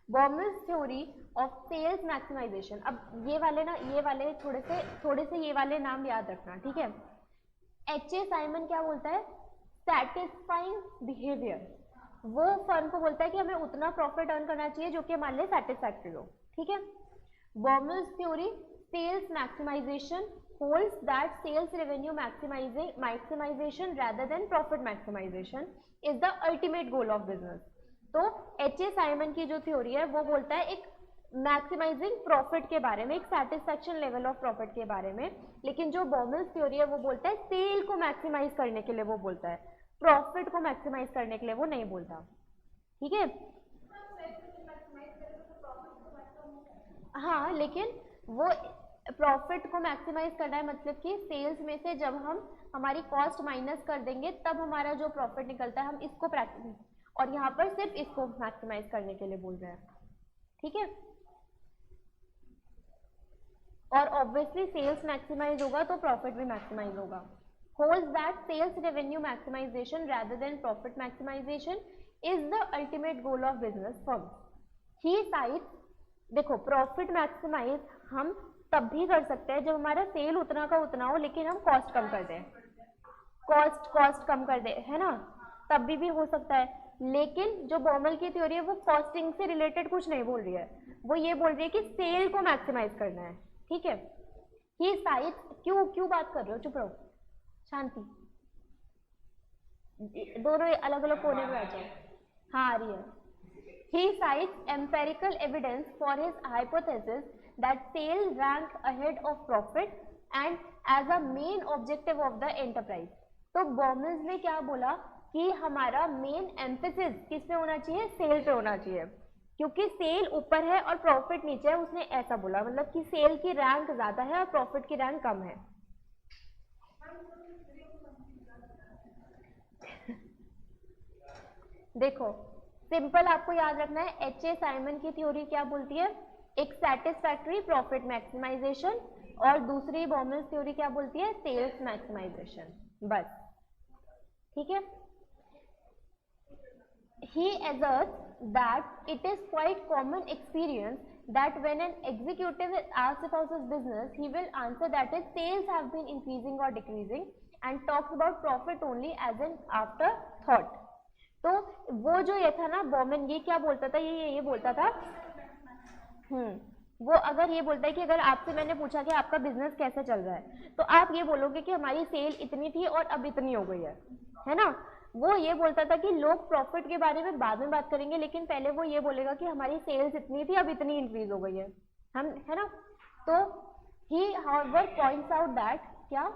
Baumol's theory of sales maximization. अब ये वाले ना, ये वाले थोड़े से ये वाले नाम याद रखना, ठीक है. H.A. Simon क्या बोलता है, satisfying behavior. वो फर्म को बोलता है कि हमें उतना प्रॉफिट अर्न करना चाहिए जो कि हमारे लिए सेटिस्फैक्टरी हो, ठीक है. Baumol's theory sales maximization holds that sales revenue maximization rather than profit maximization is the ultimate goal of business. तो H.A. Simon की जो थ्योरी है वो बोलता है एक मैक्सिमाइजिंग प्रॉफिट के बारे में, एक सेटिस्फैक्शन लेवल ऑफ प्रॉफिट के बारे में. लेकिन जो बॉमल्स थ्योरी है वो बोलता है सेल को मैक्सिमाइज करने के लिए वो बोलता है, प्रॉफिट को मैक्सिमाइज करने के लिए वो नहीं बोलता, ठीक है. लेकिन वो प्रॉफिट को मैक्सिमाइज करना है, मतलब कि सेल्स में से जब हम हमारी कॉस्ट माइनस कर देंगे तब हमारा जो प्रॉफिट निकलता है हम इसको प्रैक्टिस, और यहाँ पर सिर्फ इसको मैक्सिमाइज करने के लिए बोल रहे हैं, ठीक है। और ऑब्वियसली सेल्स मैक्सिमाइज होगा तो प्रॉफिट भी मैक्सिमाइज होगा। holds that sales revenue maximization rather than profit maximization is the ultimate goal of business firms. He cites, देखो प्रॉफिट मैक्सिमाइज हम तब भी कर सकते हैं जब हमारा सेल उतना का उतना हो लेकिन हम कॉस्ट कम कर दें, कॉस्ट कम कर दे, है ना, तब भी हो सकता है। लेकिन जो बॉमल की थ्योरी है वो कॉस्टिंग से रिलेटेड कुछ नहीं बोल रही है, वो ये बोल रही है कि सेल को मैक्सिमाइज करना है, ठीक है। ही साइट्स, क्यों बात कर रहे हो, चुप रहो, शांति, दोनों अलग अलग कोने में आ जाओ। हाँ आ रही है। He cites empirical evidence for his hypothesis that sales rank ahead of profit and as a main objective of the enterprise. तो बॉमल्स ने क्या बोला कि हमारा मेन एम्फेसिस किस पे होना चाहिए, सेल पे होना चाहिए, क्योंकि सेल ऊपर है और प्रॉफिट नीचे है, उसने ऐसा बोला, मतलब कि सेल की रैंक ज्यादा है और प्रॉफिट की रैंक कम है। देखो सिंपल आपको याद रखना है, एच.ए. साइमन की थ्योरी क्या बोलती है, एक सैटिस्फैक्टरी प्रॉफिट मैक्सिमाइजेशन, और दूसरी बॉमल्स थ्योरी क्या बोलती है, सेल्स मैक्सिमाइजेशन, बस, ठीक है। He asserts that it is quite common experience that when an executive is asked about his business, he will answer that his sales have been increasing or decreasing and talks about profit only as an afterthought. तो वो जो ये था ना बॉमन, ये क्या बोलता था, ये बोलता था, वो अगर ये बोलता है कि अगर आपसे मैंने पूछा कि आपका बिजनेस कैसे चल रहा है तो आप ये बोलोगे कि हमारी सेल इतनी थी और अब इतनी हो गई है ना। वो ये बोलता था कि लोग प्रॉफिट के बारे में बाद में बात करेंगे, लेकिन पहले वो ये बोलेगा कि हमारी सेल्स इतनी थी अब इतनी इंक्रीज हो गई है, हम, है ना। तो ही हाउएवर पॉइंट्स आउट दैट, क्या,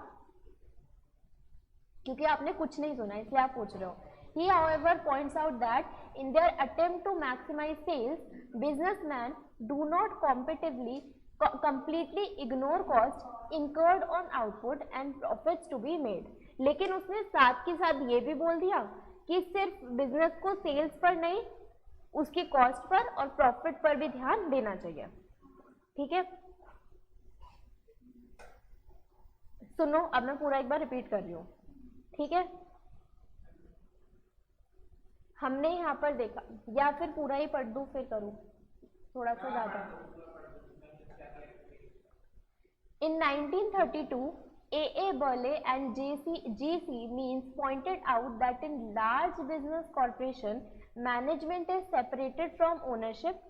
क्योंकि आपने कुछ नहीं सुना इसलिए आप पूछ रहे हो। He however points out that in their attempt to maximize sales, businessmen do not completely ignore costs incurred on output and profits to be made. लेकिन उसने साथ के साथ ये भी बोल दिया कि सिर्फ बिजनेस को सेल्स पर नहीं, उसकी कॉस्ट पर और प्रॉफिट पर भी ध्यान देना चाहिए, ठीक है। सुनो अब मैं पूरा एक बार रिपीट कर रही हूँ, ठीक है। हमने यहाँ पर देखा, या फिर पूरा ही पढ़ दूं फिर करूं, थोड़ा सा ज्यादा। In 1932, A.A. Burley and G.C. Means pointed out that in large business corporation, management is separated from ownership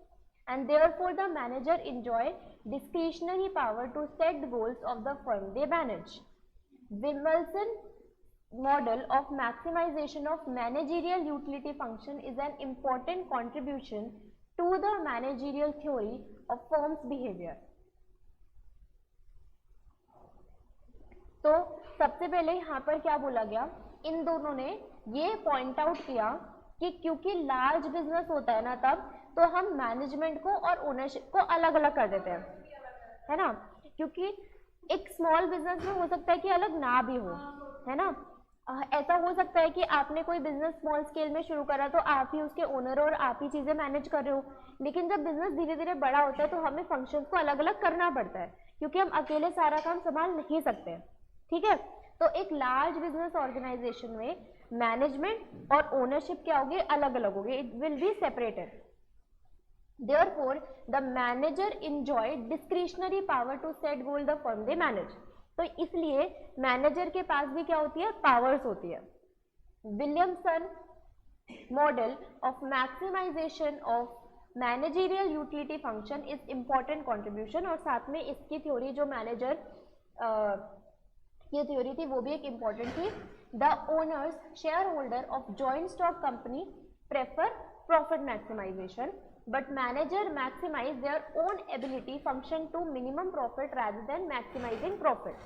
and therefore the manager enjoy discretionary power to set goals of the firm they manage. Wilson model of maximization of managerial utility function is an important contribution to the managerial theory of firm's behavior. तो सबसे पहले यहाँ पर क्या बोला गया, इन दोनों ने ये पॉइंट आउट किया कि क्योंकि लार्ज बिजनेस होता है ना तब, तो हम मैनेजमेंट को और ओनरशिप को अलग अलग कर देते हैं, है ना, क्योंकि एक स्मॉल बिजनेस में हो सकता है कि अलग ना भी हो, है ना। ऐसा हो सकता है कि आपने कोई बिजनेस स्मॉल स्केल में शुरू करा तो आप ही उसके ओनर और आप ही चीजें मैनेज कर रहे हो, लेकिन जब बिजनेस धीरे धीरे बड़ा होता है तो हमें फंक्शंस को अलग अलग करना पड़ता है, क्योंकि हम अकेले सारा काम संभाल नहीं सकते, ठीक है। तो एक लार्ज बिजनेस ऑर्गेनाइजेशन में मैनेजमेंट और ओनरशिप क्या होगी, अलग अलग होगी, it will be separated. Therefore, the manager enjoy discretionary power to set goal the firm they manage. तो इसलिए मैनेजर के पास भी क्या होती है, पावर्स होती है। Williamson model of maximisation of managerial utility function is important contribution, और साथ में इसकी थ्योरी जो मैनेजर ये थ्योरी थी वो भी एक इम्पॉर्टेंट थी। The owners share holder of joint stock company prefer profit maximisation, but manager maximize their own ability function to minimum profit rather than maximizing profit.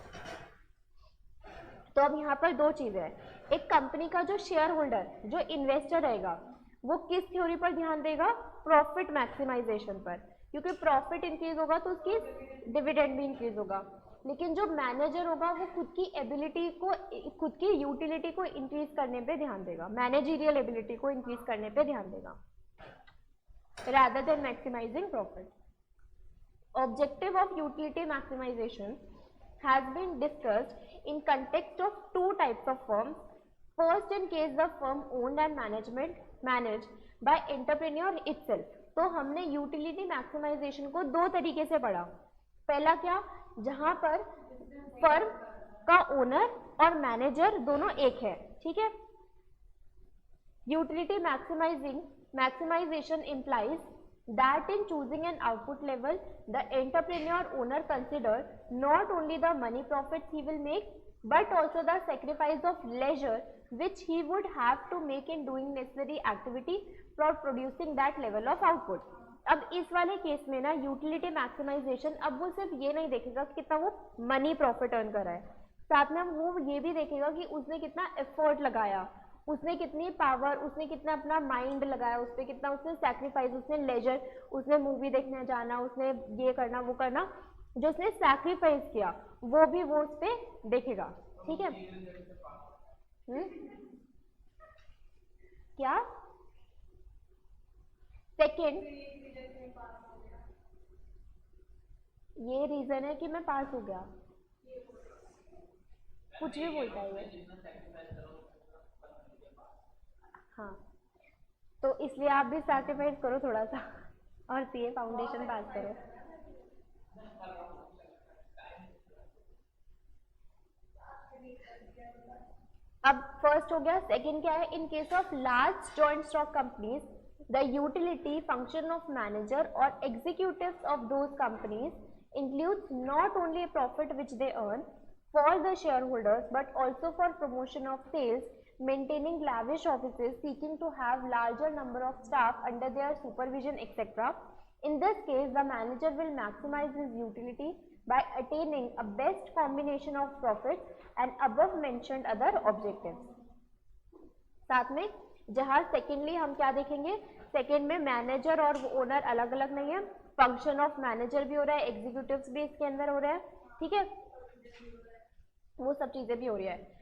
तो अब यहाँ पर दो चीजें हैं, एक कंपनी का जो शेयर होल्डर, जो इन्वेस्टर रहेगा, वो किस थ्योरी पर ध्यान देगा, प्रॉफिट मैक्सिमाइजेशन पर, क्योंकि प्रॉफिट इंक्रीज होगा तो उसकी डिविडेंड भी इंक्रीज होगा। लेकिन जो मैनेजर होगा वो खुद की एबिलिटी को, खुद की यूटिलिटी को इंक्रीज करने पे ध्यान देगा, मैनेजरियल एबिलिटी को इंक्रीज करने पे ध्यान देगा rather than maximizing profit. Objective of utility maximization has been discussed in context of two types of firms. First, in case the firm owned and managed by entrepreneur itself. तो हमने यूटिलिटी मैक्सिमाइजेशन को दो तरीके से पढ़ा। पहला क्या, जहां पर फर्म का ओनर और मैनेजर दोनों एक है, ठीक है। Utility maximization implies that in choosing an output level, the entrepreneur owner considers not only the money profits he will make, but also the sacrifice of leisure which he would have to make in doing necessary activity for producing that level of output. अब इस वाले केस में ना यूटिलिटी मैक्सिमाइजेशन, अब वो सिर्फ ये नहीं देखेगा कि कितना वो मनी प्रॉफिट अर्न कर रहा है, साथ में वो ये भी देखेगा कि उसने कितना एफर्ट लगाया, उसने कितनी पावर, उसने कितना अपना माइंड लगाया उस पर, कितना उसने सैक्रिफाइस, उसने लेजर, उसने मूवी देखने जाना, उसने ये करना वो करना, जो उसने सैक्रिफाइस किया वो भी वो उस पर देखेगा, ठीक है। क्या सेकंड, ये रीजन है कि मैं पास हो गया, कुछ भी बोलता है ये, हाँ, तो इसलिए आप भी सैक्रिफाइस करो थोड़ा सा और सीए फाउंडेशन पास करो। अब फर्स्ट हो गया, सेकंड क्या है, in case of large joint stock companies the utility function of manager और executives of those companies includes not only profit which they earn for the share holders but also for promotion of sales, maintaining lavish offices, seeking to have larger number of staff under their supervision, etc. In this case, the manager will maximize his utility by attaining a best combination of profits and above mentioned other objectives. साथ में जहाँ सेकेंडली हम क्या देखेंगे, सेकेंड में मैनेजर और ओनर अलग अलग नहीं है, फंक्शन ऑफ मैनेजर भी हो रहा है, एग्जीक्यूटिव्स भी इसके अंदर हो रहा है, ठीक है, वो सब चीजें भी हो रही है।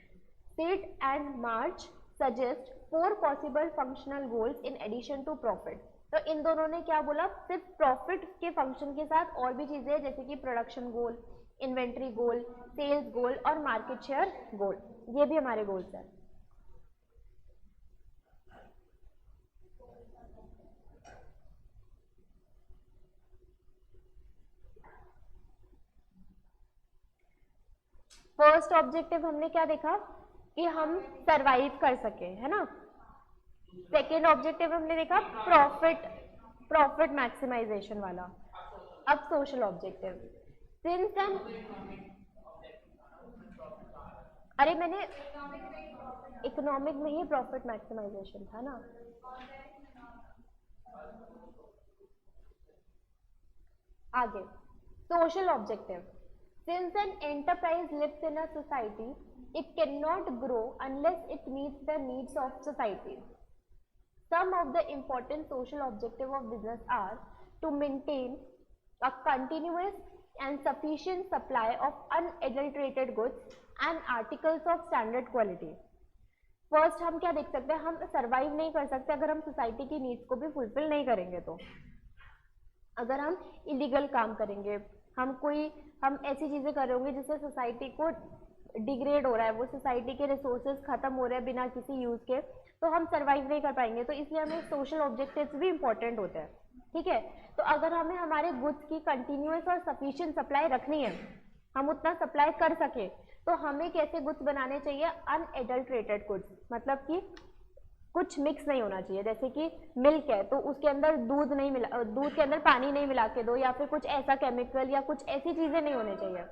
Sid and March suggest 4 possible functional goals in addition to profit. तो इन दोनों ने क्या बोला, सिर्फ प्रॉफिट के फंक्शन के साथ और भी चीजें जैसे कि प्रोडक्शन गोल, इन्वेंट्री गोल, सेल्स गोल और मार्केट शेयर गोल, ये भी हमारे गोल्स हैं। फर्स्ट ऑब्जेक्टिव हमने क्या देखा कि हम सरवाइव कर सके, है ना। सेकेंड ऑब्जेक्टिव हमने देखा प्रॉफिट मैक्सिमाइजेशन वाला। अब सोशल ऑब्जेक्टिव, सिंस एंड, अरे मैंने इकोनॉमिक में ही प्रॉफिट मैक्सिमाइजेशन था ना। आगे social objective, since an enterprise lives in a society, it cannot grow unless it meets the needs of society. Some of the important social objectives of business are to maintain a continuous and sufficient supply of unadulterated goods and articles of standard quality. First हम क्या देख सकते हैं, हम survive नहीं कर सकते अगर हम सोसाइटी की नीड्स को भी फुलफिल नहीं करेंगे। तो अगर हम इलीगल काम करेंगे, हम ऐसी चीजें कर रहे होंगे जिससे सोसाइटी को डिग्रेड हो रहा है, वो सोसाइटी के रिसोर्सेज खत्म हो रहे हैं बिना किसी यूज के, तो हम सरवाइव नहीं कर पाएंगे। तो इसलिए हमें सोशल ऑब्जेक्टिव्स भी इंपॉर्टेंट होते हैं, ठीक है। तो अगर हमें हमारे गुड्स की कंटिन्यूअस और सफिशिएंट सप्लाई रखनी है, हम उतना सप्लाई कर सके, तो हमें कैसे गुड्स बनाने चाहिए, अनएडल्ट्रेटेड गुड्स, मतलब कि कुछ मिक्स नहीं होना चाहिए। जैसे कि मिल्क है तो उसके अंदर दूध के अंदर पानी नहीं मिला के दो, या फिर कुछ ऐसा केमिकल या कुछ ऐसी चीजें नहीं होनी चाहिए।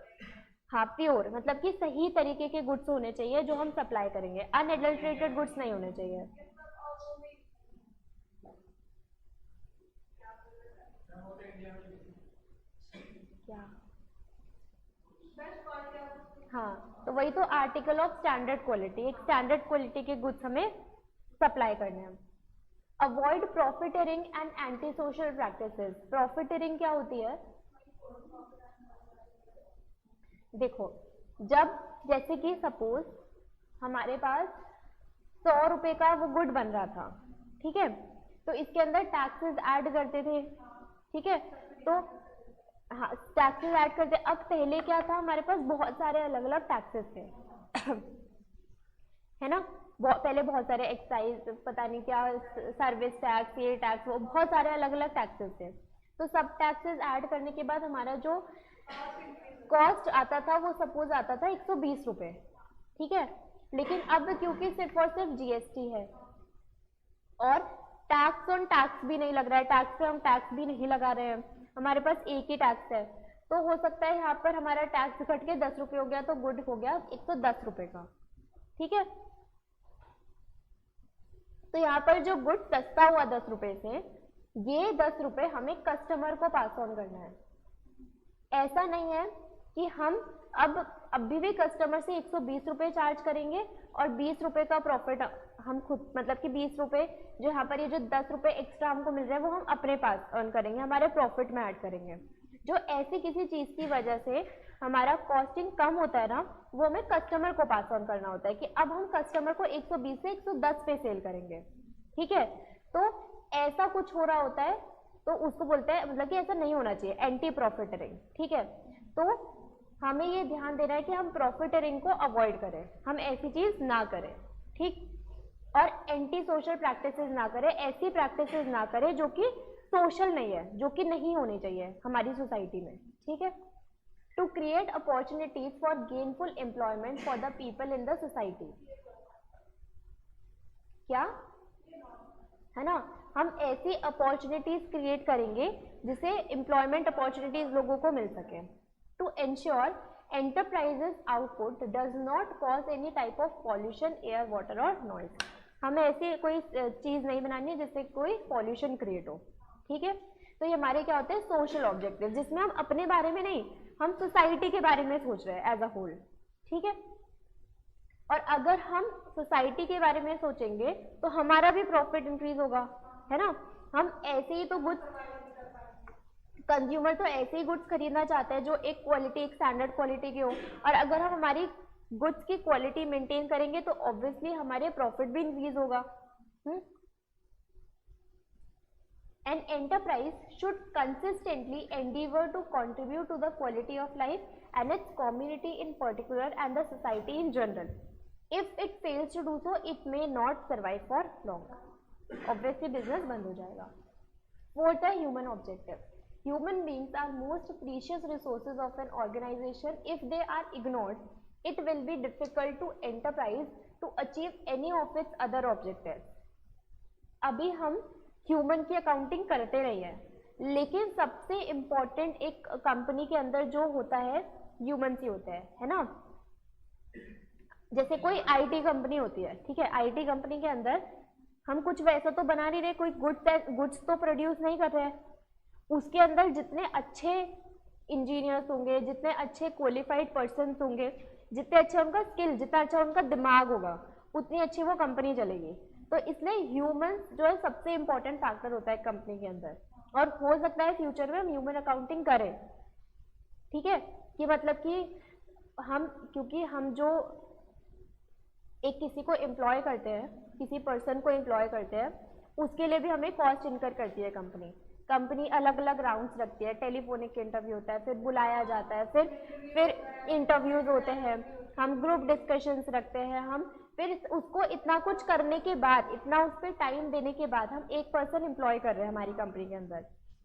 हाँ, प्योर मतलब कि सही तरीके के गुड्स होने चाहिए जो हम सप्लाई करेंगे, अनएडल्ट्रेटेड गुड्स नहीं होने चाहिए। क्या, हाँ, तो वही तो आर्टिकल ऑफ स्टैंडर्ड क्वालिटी, एक स्टैंडर्ड क्वालिटी के गुड्स हमें सप्लाई करने हैं। Avoid profiteering and anti social practices. Profiteering क्या होती है? देखो, जब जैसे कि सपोज हमारे पास 100 रुपए का वो गुड बन रहा था, ठीक है, तो इसके अंदर टैक्सेस ऐड करते थे, ठीक है, तो हाँ टैक्सेस ऐड करते। अब पहले क्या था, हमारे पास बहुत सारे अलग अलग टैक्सेस थे है ना, पहले बहुत सारे एक्साइज, पता नहीं क्या, सर्विस टैक्स, ये टैक्स, वो बहुत सारे अलग अलग टैक्सेस थे। तो सब टैक्सेस ऐड करने के बाद हमारा जो कॉस्ट आता था वो सपोज आता था 120 रुपए, ठीक है, लेकिन अब क्योंकि सिर्फ और सिर्फ जीएसटी है और टैक्स ऑन टैक्स भी नहीं लग रहा है, टैक्स पे हम टैक्स भी नहीं लगा रहे हैं, हमारे पास एक ही टैक्स है, तो हो सकता है यहाँ पर हमारा टैक्स घट के 10 रुपये हो गया, तो गुड हो गया 110 रुपए का, ठीक है। तो यहाँ पर जो गुड सस्ता हुआ 10 रुपए से, ये 10 रुपए हमें कस्टमर को पास ऑन करना है। ऐसा नहीं है कि हम अब अभी भी कस्टमर से 120 रुपए चार्ज करेंगे और 20 रुपए का प्रॉफिट हम खुद, मतलब कि 20 रुपए जो यहाँ पर ये जो 10 रुपए एक्स्ट्रा हमको मिल रहे हैं वो हम अपने पास अर्न करेंगे, हमारे प्रॉफिट में ऐड करेंगे। जो ऐसी किसी चीज की वजह से हमारा कॉस्टिंग कम होता है ना, वो हमें कस्टमर को पास ऑन करना होता है कि अब हम कस्टमर को 120 से 110 पे सेल करेंगे, ठीक है। तो ऐसा कुछ हो रहा होता है तो उसको बोलते हैं, मतलब कि ऐसा नहीं होना चाहिए, एंटी प्रॉफिटरिंग, ठीक है। तो हमें ये ध्यान देना है कि हम प्रॉफिटरिंग को अवॉइड करें, हम ऐसी चीज ना करें, ठीक, और एंटी सोशल प्रैक्टिसेस ना करें, ऐसी प्रैक्टिसेस ना करें जो कि सोशल नहीं है, जो कि नहीं होनी चाहिए हमारी सोसाइटी में, ठीक है। To create opportunities for gainful employment for the people in the society, क्या है ना, हम ऐसी अपॉर्चुनिटीज क्रिएट करेंगे जिससे एम्प्लॉयमेंट अपॉर्चुनिटीज लोगों को मिल सके। To ensure enterprises output does not cause any type of pollution, air, water और noise। हमें ऐसी कोई चीज नहीं बनानी है जिससे कोई पॉल्यूशन क्रिएट हो, ठीक है। तो ये हमारे क्या होते हैं, सोशल ऑब्जेक्टिव, जिसमें हम अपने बारे में नहीं, हम सोसाइटी के बारे में सोच रहे हैं एज अ होल, ठीक है। और अगर हम सोसाइटी के बारे में सोचेंगे तो हमारा भी प्रॉफिट इंक्रीज होगा, है ना। हम ऐसे ही तो गुड्स, कंज्यूमर तो ऐसे ही गुड्स खरीदना चाहते हैं जो एक क्वालिटी, एक स्टैंडर्ड क्वालिटी की हो, और अगर हम हमारी गुड्स की क्वालिटी मेंटेन करेंगे तो ऑब्वियसली हमारे प्रॉफिट भी इंक्रीज होगा। An enterprise should consistently endeavor to contribute to the quality of life and its community in particular and the society in general. If it fails to do so, it may not survive for long. Obviously, business बंद हो जाएगा। Fourth है human objective. Human beings are most precious resources of an organization. If they are ignored, it will be difficult to enterprise to achieve any of its other objectives. अभी हम ह्यूमन की अकाउंटिंग करते रही है, लेकिन सबसे इम्पोर्टेंट एक कंपनी के अंदर जो होता है ह्यूमन ही होता है ना। जैसे कोई आईटी कंपनी होती है, ठीक है, आईटी कंपनी के अंदर हम कुछ वैसा तो बना नहीं रहे, कोई गुड्स तो प्रोड्यूस नहीं कर रहे हैं, उसके अंदर जितने अच्छे इंजीनियर्स होंगे, जितने अच्छे क्वालिफाइड पर्सन होंगे, जितने अच्छा उनका स्किल, जितना अच्छा उनका दिमाग होगा, उतनी अच्छी वो कंपनी चलेगी। तो इसलिए ह्यूमंस जो है सबसे इम्पोर्टेंट फैक्टर होता है कंपनी के अंदर, और हो सकता है फ्यूचर में हम ह्यूमन अकाउंटिंग करें, ठीक है, कि मतलब कि हम, क्योंकि हम जो एक किसी को एम्प्लॉय करते हैं, किसी पर्सन को एम्प्लॉय करते हैं, उसके लिए भी हमें कॉस्ट इनकर करती है कंपनी अलग अलग राउंड्स रखती है, टेलीफोनिक इंटरव्यू होता है, फिर बुलाया जाता है, फिर इंटरव्यूज होते हैं, हम ग्रुप डिस्कशंस रखते हैं, हम फिर उसको इतना कुछ करने के बाद, इतना उस पर टाइम देने के बाद हम एक पर्सन एम्प्लॉय कर रहे हैं हमारी कंपनी के अंदर,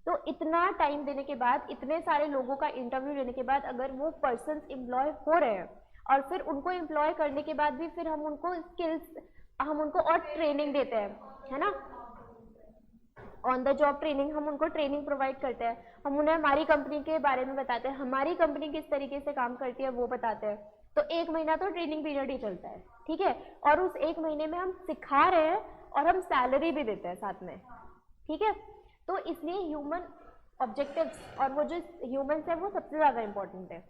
तो इतना टाइम देने के बाद, इतने सारे लोगों का इंटरव्यू लेने के बाद अगर वो पर्सन एम्प्लॉय हो रहे हैं और फिर उनको एम्प्लॉय करने के बाद भी फिर हम उनको स्किल्स, हम उनको और ट्रेनिंग देते हैं, है ना, ऑन द जॉब ट्रेनिंग, हम उनको ट्रेनिंग प्रोवाइड करते हैं, हम उन्हें हमारी कंपनी के बारे में बताते हैं, हमारी कंपनी किस तरीके से काम करती है वो बताते हैं। तो 1 महीना तो ट्रेनिंग पीरियड ही चलता है, ठीक है, और उस 1 महीने में हम सिखा रहे हैं और हम सैलरी भी देते हैं साथ में, ठीक है। तो इसलिए ह्यूमन ऑब्जेक्टिव्स और वो जो ह्यूमंस है वो सबसे ज़्यादा इंपॉर्टेंट है।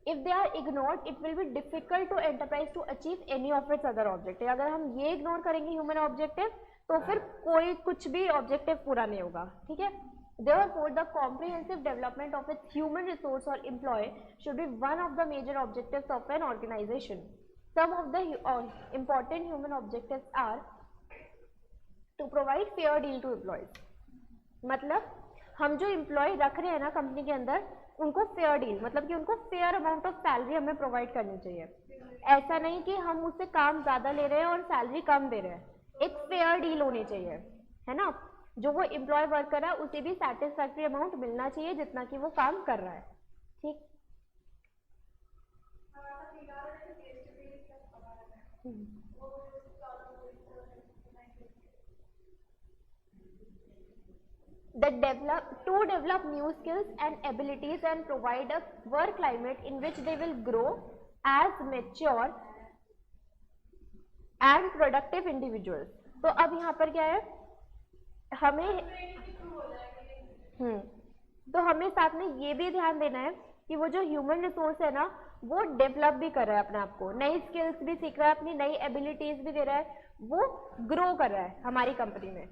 If they are ignored it will be difficult to enterprise to achieve any of its other objective. अगर हम ये इग्नोर करेंगे ह्यूमन ऑब्जेक्टिव तो फिर कोई कुछ भी ऑब्जेक्टिव पूरा नहीं होगा, ठीक है। Therefore, the comprehensive development of its human resource or employee should be one of the major objectives of an organization. Some of the important human objectives are to provide fair deal to employees. मतलब हम जो एम्प्लॉय रख रहे हैं ना कंपनी के अंदर, उनको फेयर डील, मतलब कि उनको फेयर अमाउंट ऑफ सैलरी हमें प्रोवाइड करनी चाहिए। ऐसा नहीं कि हम उससे काम ज़्यादा ले रहे हैं और सैलरी कम दे रहे हैं, एक फेयर डील होनी चाहिए, है ना। जो वो एम्प्लॉय वर्क कर रहा है उसे भी सेटिस्फैक्ट्री अमाउंट मिलना चाहिए जितना कि वो काम कर रहा है, ठीक। To develop new skills and abilities and provide a work climate in which they will grow as mature and productive individuals. तो अब यहाँ पर क्या है, हमें तो हमें साथ में ये भी ध्यान देना है कि वो जो ह्यूमन रिसोर्स है ना, वो डेवलप भी कर रहा है अपने आप को, नई स्किल्स भी सीख रहा है, अपनी नई एबिलिटीज भी दे रहा है, वो ग्रो कर रहा है हमारी कंपनी में।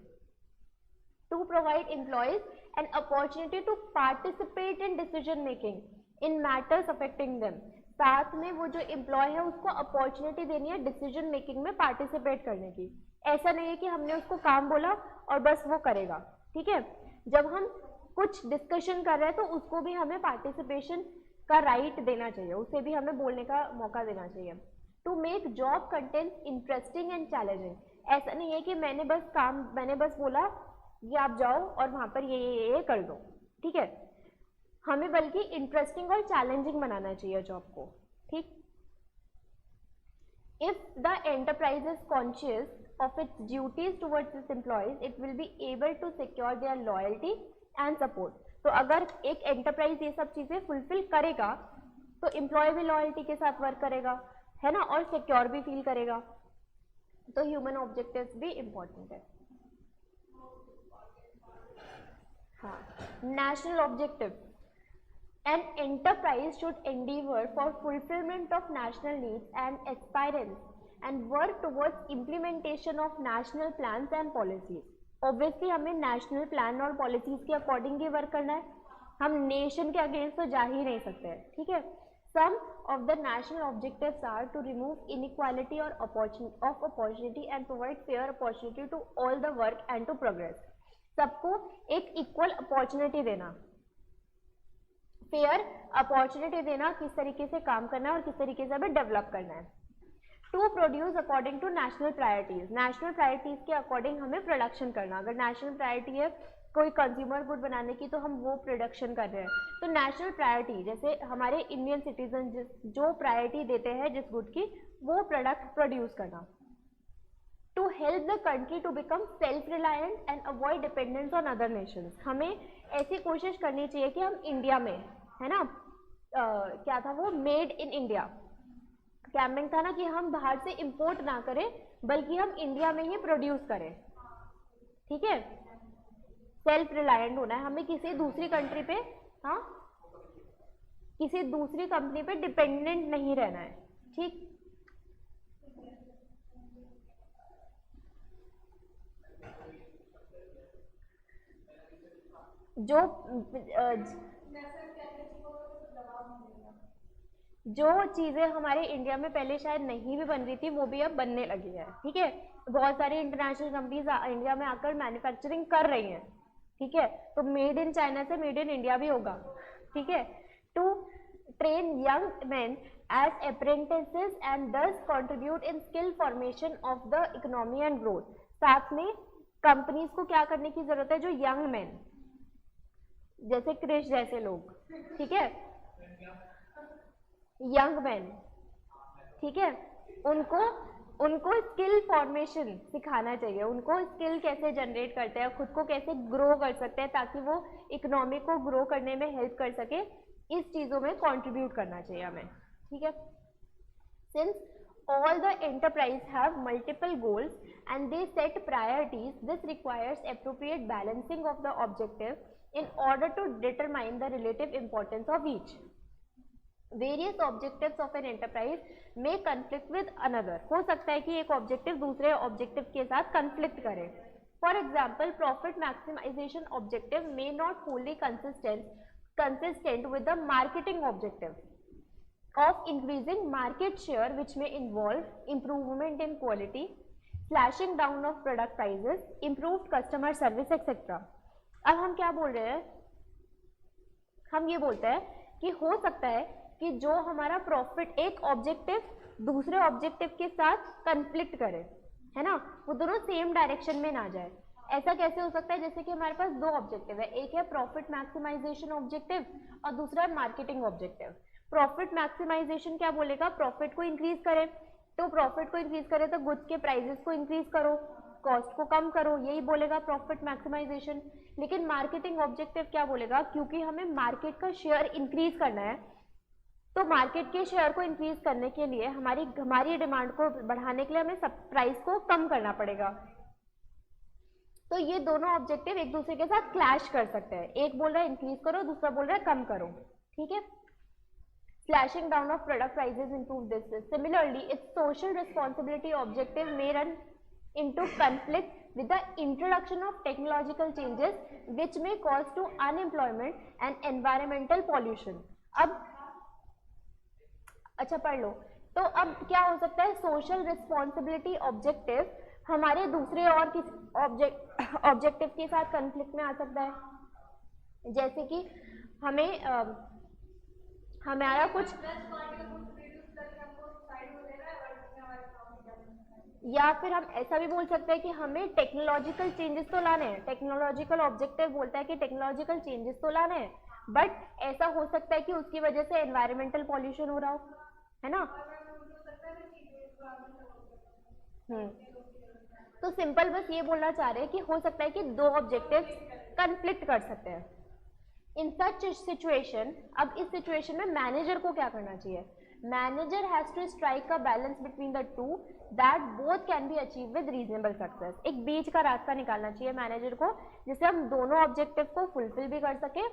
To provide employees an opportunity to participate in decision making in matters affecting them. साथ में वो जो एम्प्लॉय है उसको अपॉर्चुनिटी देनी है डिसीजन मेकिंग में पार्टिसिपेट करने की। ऐसा नहीं है कि हमने उसको काम बोला और बस वो करेगा, ठीक है। जब हम कुछ डिस्कशन कर रहे हैं तो उसको भी हमें पार्टिसिपेशन का राइट देना चाहिए, उसे भी हमें बोलने का मौका देना चाहिए। To make job content interesting and challenging. ऐसा नहीं है कि मैंने बस बोला ये आप जाओ और वहाँ पर ये कर दो, ठीक है। हमें बल्कि इंटरेस्टिंग और चैलेंजिंग बनाना चाहिए जॉब को, ठीक। If the enterprise is conscious of its duties towards its employees, it will be able to secure their loyalty and support. तो अगर एक एंटरप्राइज ये सब चीजें फुलफिल करेगा तो एम्प्लॉय भी लॉयल्टी के साथ वर्क करेगा, है ना, और सिक्योर भी फील करेगा। तो ह्यूमन ऑब्जेक्टिव्स भी इम्पोर्टेंट है। हाँ, national objective. An enterprise should endeavor for fulfillment of national needs and aspirants and work towards implementation of national plans and policies. Obviously हमें national plan और policies के according ही work करना है, हम nation के against तो जा ही नहीं सकते हैं, ठीक है। Some of the national objectives are to remove inequality or opportunity and provide fair opportunity to all the work and to progress. सबको एक इक्वल अपॉर्चुनिटी देना, फेयर अपॉर्चुनिटी देना, किस तरीके से काम करना है और किस तरीके से हमें डेवलप करना है। To produce according to national priorities. National priorities के अकॉर्डिंग हमें प्रोडक्शन करना। अगर नेशनल प्रायोरिटी है कोई कंज्यूमर गुड बनाने की तो हम वो प्रोडक्शन कर रहे हैं, तो नेशनल प्रायोरिटी जैसे हमारे इंडियन सिटीजन जो प्रायोरिटी देते हैं जिस गुड की, वो प्रोडक्ट प्रोड्यूस करना। To help the country to become self-reliant and avoid dependence on other nations. हमें ऐसी कोशिश करनी चाहिए कि हम इंडिया में, है ना, क्या था वो, मेड इन इंडिया कैंपेन था ना, कि हम बाहर से इंपोर्ट ना करें बल्कि हम इंडिया में ही प्रोड्यूस करें, ठीक है। सेल्फ रिलायंट होना है, हमें किसी दूसरी कंट्री पे, हाँ, किसी दूसरी कंपनी पे डिपेंडेंट नहीं रहना है, ठीक। जो चीज़ें हमारे इंडिया में पहले शायद नहीं भी बन रही थी वो भी अब बनने लगी है, ठीक है। बहुत सारी इंटरनेशनल कंपनीज इंडिया में आकर मैन्युफैक्चरिंग कर रही हैं, ठीक है। तो मेड इन चाइना से मेड इन इंडिया भी होगा, ठीक है। To train young man as apprentices and thus contribute in skill formation of the economy and growth. साथ में कंपनीज को क्या करने की जरूरत है, जो यंग मैन जैसे क्रिश जैसे लोग, ठीक है, यंग मैन, ठीक है, उनको स्किल फॉर्मेशन सिखाना चाहिए, उनको स्किल कैसे जनरेट करते हैं, खुद को कैसे ग्रो कर सकते हैं ताकि वो इकोनॉमी को ग्रो करने में हेल्प कर सके, इस चीज़ों में कंट्रीब्यूट करना चाहिए हमें, ठीक है। Since all the enterprise have multiple goals and they set priorities, this requires appropriate balancing of the objective in order to determine the relative importance of each. Various objectives of an enterprise may conflict with another. हो सकता है कि एक ऑब्जेक्टिव दूसरे ऑब्जेक्टिव के साथ कन्फ्लिक्ट करे, For example, profit maximization objective may not fully consistent with the marketing objective of increasing market share, which may involve improvement in quality, slashing down of product prices, improved customer service, etc. अब हम क्या बोल रहे हैं, हम ये बोलते हैं कि हो सकता है कि जो हमारा प्रॉफिट एक ऑब्जेक्टिव दूसरे ऑब्जेक्टिव के साथ कन्फ्लिक्ट करे, है ना, वो दोनों सेम डायरेक्शन में ना जाए। ऐसा कैसे हो सकता है, जैसे कि हमारे पास दो ऑब्जेक्टिव है, एक है प्रॉफिट मैक्सिमाइजेशन ऑब्जेक्टिव और दूसरा है मार्केटिंग ऑब्जेक्टिव। प्रॉफिट मैक्सिमाइजेशन क्या बोलेगा, प्रॉफिट को इंक्रीज करे, तो प्रॉफिट को इंक्रीज करे तो गुड्स के प्राइसेस को इंक्रीज करो, कॉस्ट को कम करो, यही बोलेगा प्रॉफिट मैक्सिमाइजेशन। लेकिन मार्केटिंग ऑब्जेक्टिव क्या बोलेगा, क्योंकि हमें मार्केट का शेयर इंक्रीज करना है, तो मार्केट के शेयर को इंक्रीज करने के लिए हमारी डिमांड को बढ़ाने के लिए हमें सब प्राइस को कम करना पड़ेगा। तो ये दोनों ऑब्जेक्टिव एक दूसरे के साथ क्लैश कर सकते हैं, एक बोल रहा है इंक्रीज करो, दूसरा बोल रहा है कम करो, ठीक है। Slashing down of product prices improve this. Similarly, its social responsibility objective may run into conflict with the introduction of technological changes which may cause to unemployment and environmental pollution. अब अच्छा पढ़ लो, तो अब क्या हो सकता है, सोशल रिस्पॉन्सिबिलिटी ऑब्जेक्टिव हमारे दूसरे और किसी ऑब्जेक्टिव के साथ कन्फ्लिक्ट में आ सकता है, जैसे कि हमारा कुछ, या फिर हम ऐसा भी बोल सकते हैं कि हमें टेक्नोलॉजिकल चेंजेस तो लाने हैं, टेक्नोलॉजिकल ऑब्जेक्टिव बोलता है कि टेक्नोलॉजिकल चेंजेस तो लाने हैं, बट ऐसा हो सकता है कि उसकी वजह से एनवायरमेंटल पॉल्यूशन हो रहा हो, है ना। तो सिंपल बस ये बोलना चाह रहे हैं कि हो सकता है कि दो ऑब्जेक्टिव कन्फ्लिक्ट कर सकते हैं। इन सच सिचुएशन, अब इस सिचुएशन में मैनेजर को क्या करना चाहिए, manager has to strike a balance between the two that both can be achieve with reasonable success. एक बीच का रास्ता निकालना चाहिए मैनेजर को, जिससे हम दोनों ऑब्जेक्टिव को फुलफिल भी कर सके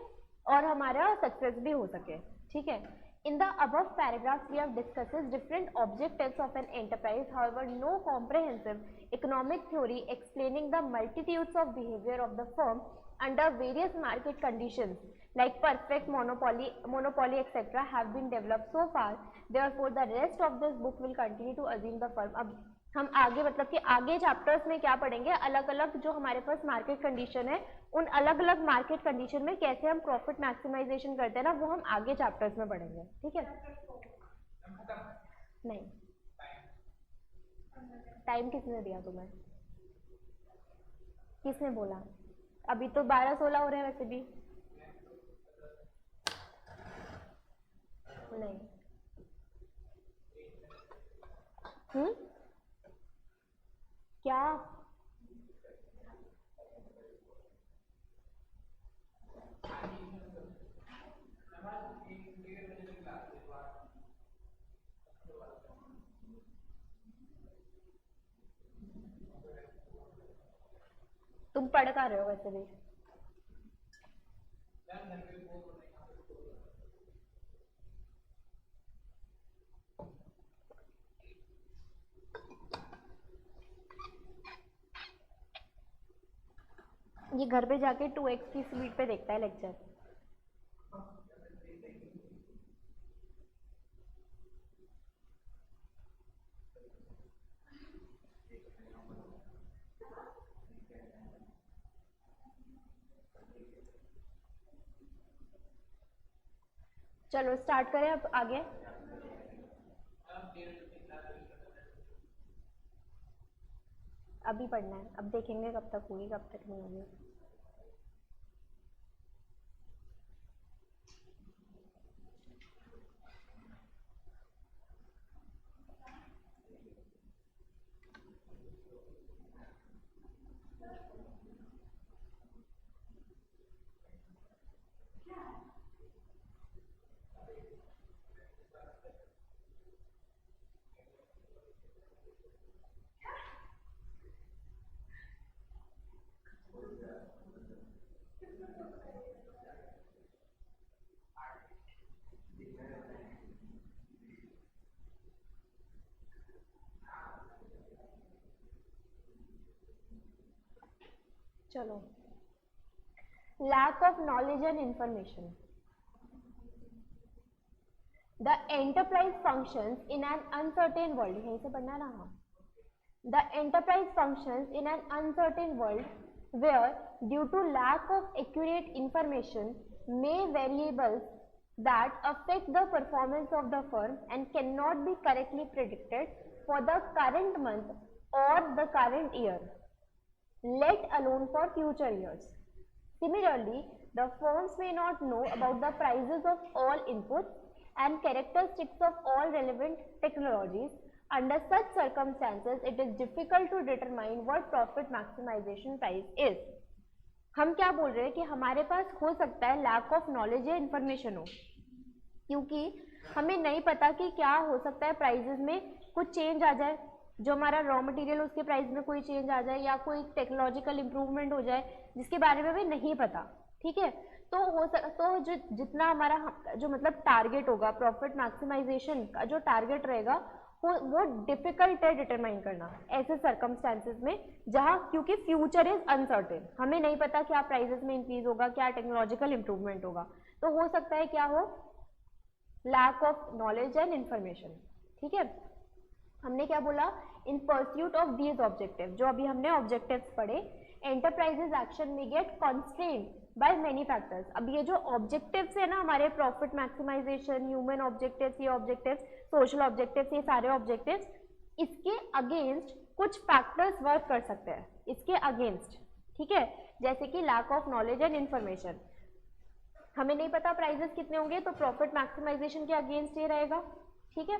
और हमारा सक्सेस भी हो सके, ठीक है। In the above paragraphs, we have discussed different objectives of an enterprise. However, no comprehensive economic theory explaining the multitudes of behavior of the firm under various market conditions like perfect monopoly etc. have been developed so far. Therefore, the rest of this book will continue to assume the firm. अब हम आगे मतलब कि आगे चैप्टर्स में क्या पढ़ेंगे, अलग अलग जो हमारे पास मार्केट कंडीशन है, उन अलग अलग मार्केट कंडीशन में कैसे हम प्रॉफिट मैक्सिमाइजेशन करते हैं ना, वो हम आगे चैप्टर्स में पढ़ेंगे, ठीक है। नहीं, टाइम किसने दिया तुम्हें, किसने बोला, अभी तो 12-16 हो रहे हैं वैसे भी। नहीं, क्या तुम पढ़ कर रहे हो वैसे भी, ये घर पे जाके 2x की स्पीड पे देखता है लेक्चर। चलो स्टार्ट करें अब आगे। अभी पढ़ना है, अब देखेंगे कब तक होगी कब तक नहीं होगी। चलो, lack of knowledge and information. The enterprise functions in an uncertain world. यहीं से पढ़ना ना हम. The enterprise functions in an uncertain world where, due to lack of accurate information, may variables that affect the performance of the firm and cannot be correctly predicted for the current month or the current year, let alone for future years. Similarly, the firms may not know about the prices of all inputs and characteristics of all relevant technologies. Under such circumstances, it is difficult to determine what profit maximization price is. हम क्या बोल रहे हैं कि हमारे पास हो सकता है लैक ऑफ नॉलेज या इन्फॉर्मेशन हो, क्योंकि हमें नहीं पता कि क्या हो सकता है, प्राइजेस में कुछ चेंज आ जाए, जो हमारा रॉ मटेरियल उसके प्राइस में कोई चेंज आ जाए, या कोई टेक्नोलॉजिकल इंप्रूवमेंट हो जाए जिसके बारे में हमें नहीं पता. ठीक है, तो जो जितना हमारा जो मतलब टारगेट होगा, प्रॉफिट मैक्सिमाइजेशन का जो टारगेट रहेगा, वो डिफिकल्ट है डिटरमाइन करना ऐसे सर्कमस्टेंसेस में जहां, क्योंकि फ्यूचर इज अनसर्टेन, हमें नहीं पता क्या प्राइसेस में इंक्रीज होगा, क्या टेक्नोलॉजिकल इंप्रूवमेंट होगा. तो हो सकता है क्या हो, lack of knowledge and information. ठीक है, हमने क्या बोला, in pursuit of these objective, जो अभी हमने ऑब्जेक्टिव्स पढ़े, एंटरप्राइजेज एक्शन में get constrained by many factors. अब ये जो ऑब्जेक्टिव्स है ना हमारे, प्रॉफिट मैक्सिमाइजेशन, ह्यूमन ऑब्जेक्टिव्स, ये ऑब्जेक्टिव्स, सोशल ऑब्जेक्टिव्स, ये सारे ऑब्जेक्टिव्स, इसके अगेंस्ट कुछ फैक्टर्स वर्क कर सकते हैं, इसके अगेंस्ट. ठीक है, जैसे कि lack of knowledge and information, हमें नहीं पता प्राइजेस कितने होंगे, तो प्रॉफिट मैक्सिमाइजेशन के अगेंस्ट ये रहेगा. ठीक है.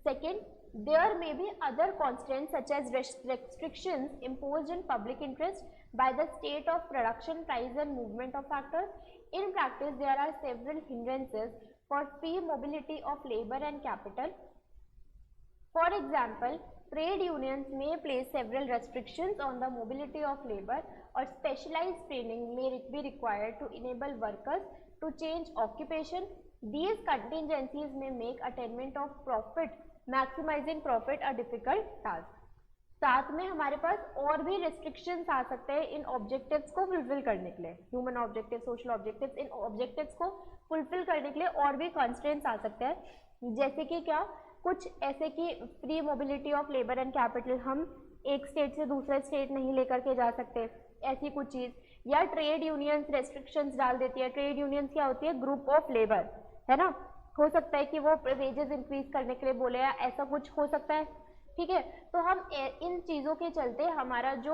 Second, there may be other constraints such as restrictions imposed in public interest by the state of production, price and movement of factors. In practice, there are several hindrances for free mobility of labor and capital. For example, trade unions may place several restrictions on the mobility of labor, or specialized training may be required to enable workers to change occupation. These contingencies may make attainment of profit, maximizing profit a difficult task. साथ में हमारे पास और भी restrictions आ सकते हैं इन ऑब्जेक्टिव्स को फुलफिल करने के लिए, ह्यूमन ऑब्जेक्टिव, सोशल ऑब्जेक्टिव्स, इन ऑब्जेक्टिव्स को फुलफिल करने के लिए और भी कंस्ट्रेंट्स आ सकते हैं, जैसे कि क्या, कुछ ऐसे कि free mobility of labour and capital, हम एक स्टेट से दूसरे स्टेट नहीं लेकर के जा सकते, ऐसी कुछ चीज़, या ट्रेड यूनियंस रेस्ट्रिक्शंस डाल देती है. ट्रेड यूनियंस क्या होती है, ग्रुप ऑफ लेबर, है ना, हो सकता है कि वो वेजेस इंक्रीज करने के लिए बोले, या ऐसा कुछ हो सकता है. ठीक है, तो हम इन चीज़ों के चलते हमारा जो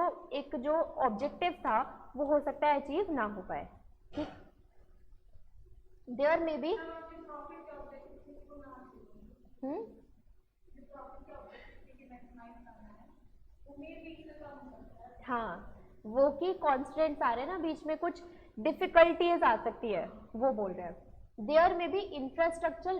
ऑब्जेक्टिव था वो हो सकता है अचीव ना हो पाए. ठीक, देयर मे बी हाँ, वो कि कॉन्स्टेंट्स आ रहे हैं ना बीच में, कुछ डिफिकल्टीज आ सकती है, वो बोल रहे हैं. There may be infrastructural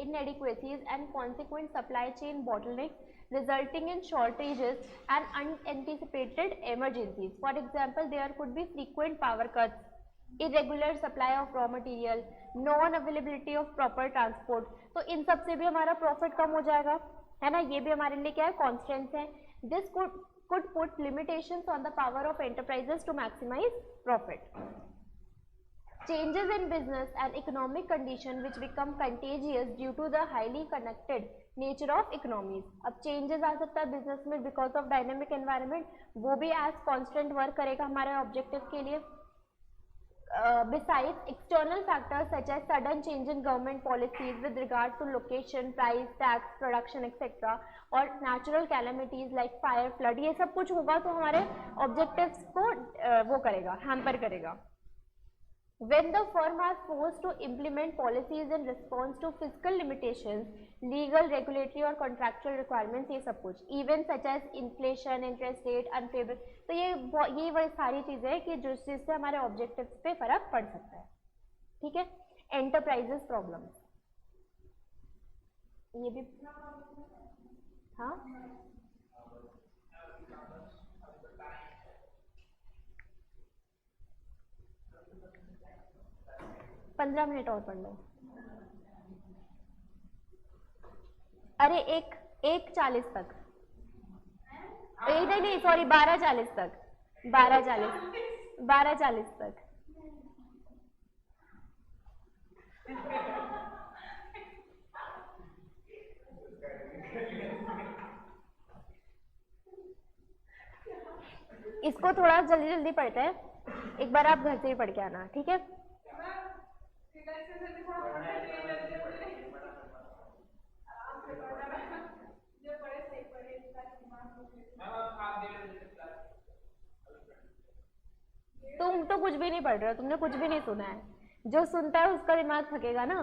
inadequacies and consequent supply chain bottlenecks, resulting in shortages and unanticipated emergencies. For example, there could be frequent power cuts, irregular supply of raw material, non-availability of proper transport. तो इन सब से भी हमारा प्रॉफिट कम हो जाएगा, है ना, ये भी हमारे लिए क्या है, कॉन्स्टेंट्स है. This could put limitations on the power of enterprises to maximize profit. Changes in business and economic condition which become contagious due to the highly connected nature of economies. अब changes आ सकता है business में because of dynamic environment, वो भी as constant work करेगा हमारे objective के लिए. Besides, external factors such as sudden change in government policies with regard to location, price, tax, production, etc. और natural calamities like fire, flood, ये सब कुछ होगा तो हमारे objectives को वो करेगा, hamper करेगा. When the firm are forced to implement policies in response to fiscal limitations, legal, regulatory और contractual requirements, ये सब कुछ, events such as inflation, interest rate, unfavorable, तो ये वही सारी चीज़ें हैं कि जिससे हमारे objectives पे फर्क पड़ सकता है. ठीक है, enterprises problems, ये भी हाँ 15 मिनट और पढ़ लो. अरे 1:40 तक, नहीं सॉरी 12:40 तक. 12:40, 12:40 तक। इसको थोड़ा जल्दी जल्दी पढ़ते हैं, एक बार आप घर से ही पढ़ के आना, ठीक है। तुम तो कुछ भी नहीं पढ़ रहे हो, तुमने कुछ भी नहीं सुना है। जो सुनता है उसका दिमाग थकेगा ना।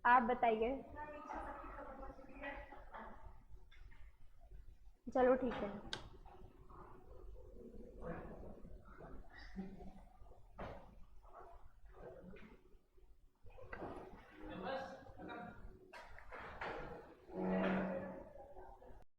आप बताइए। चलो ठीक है।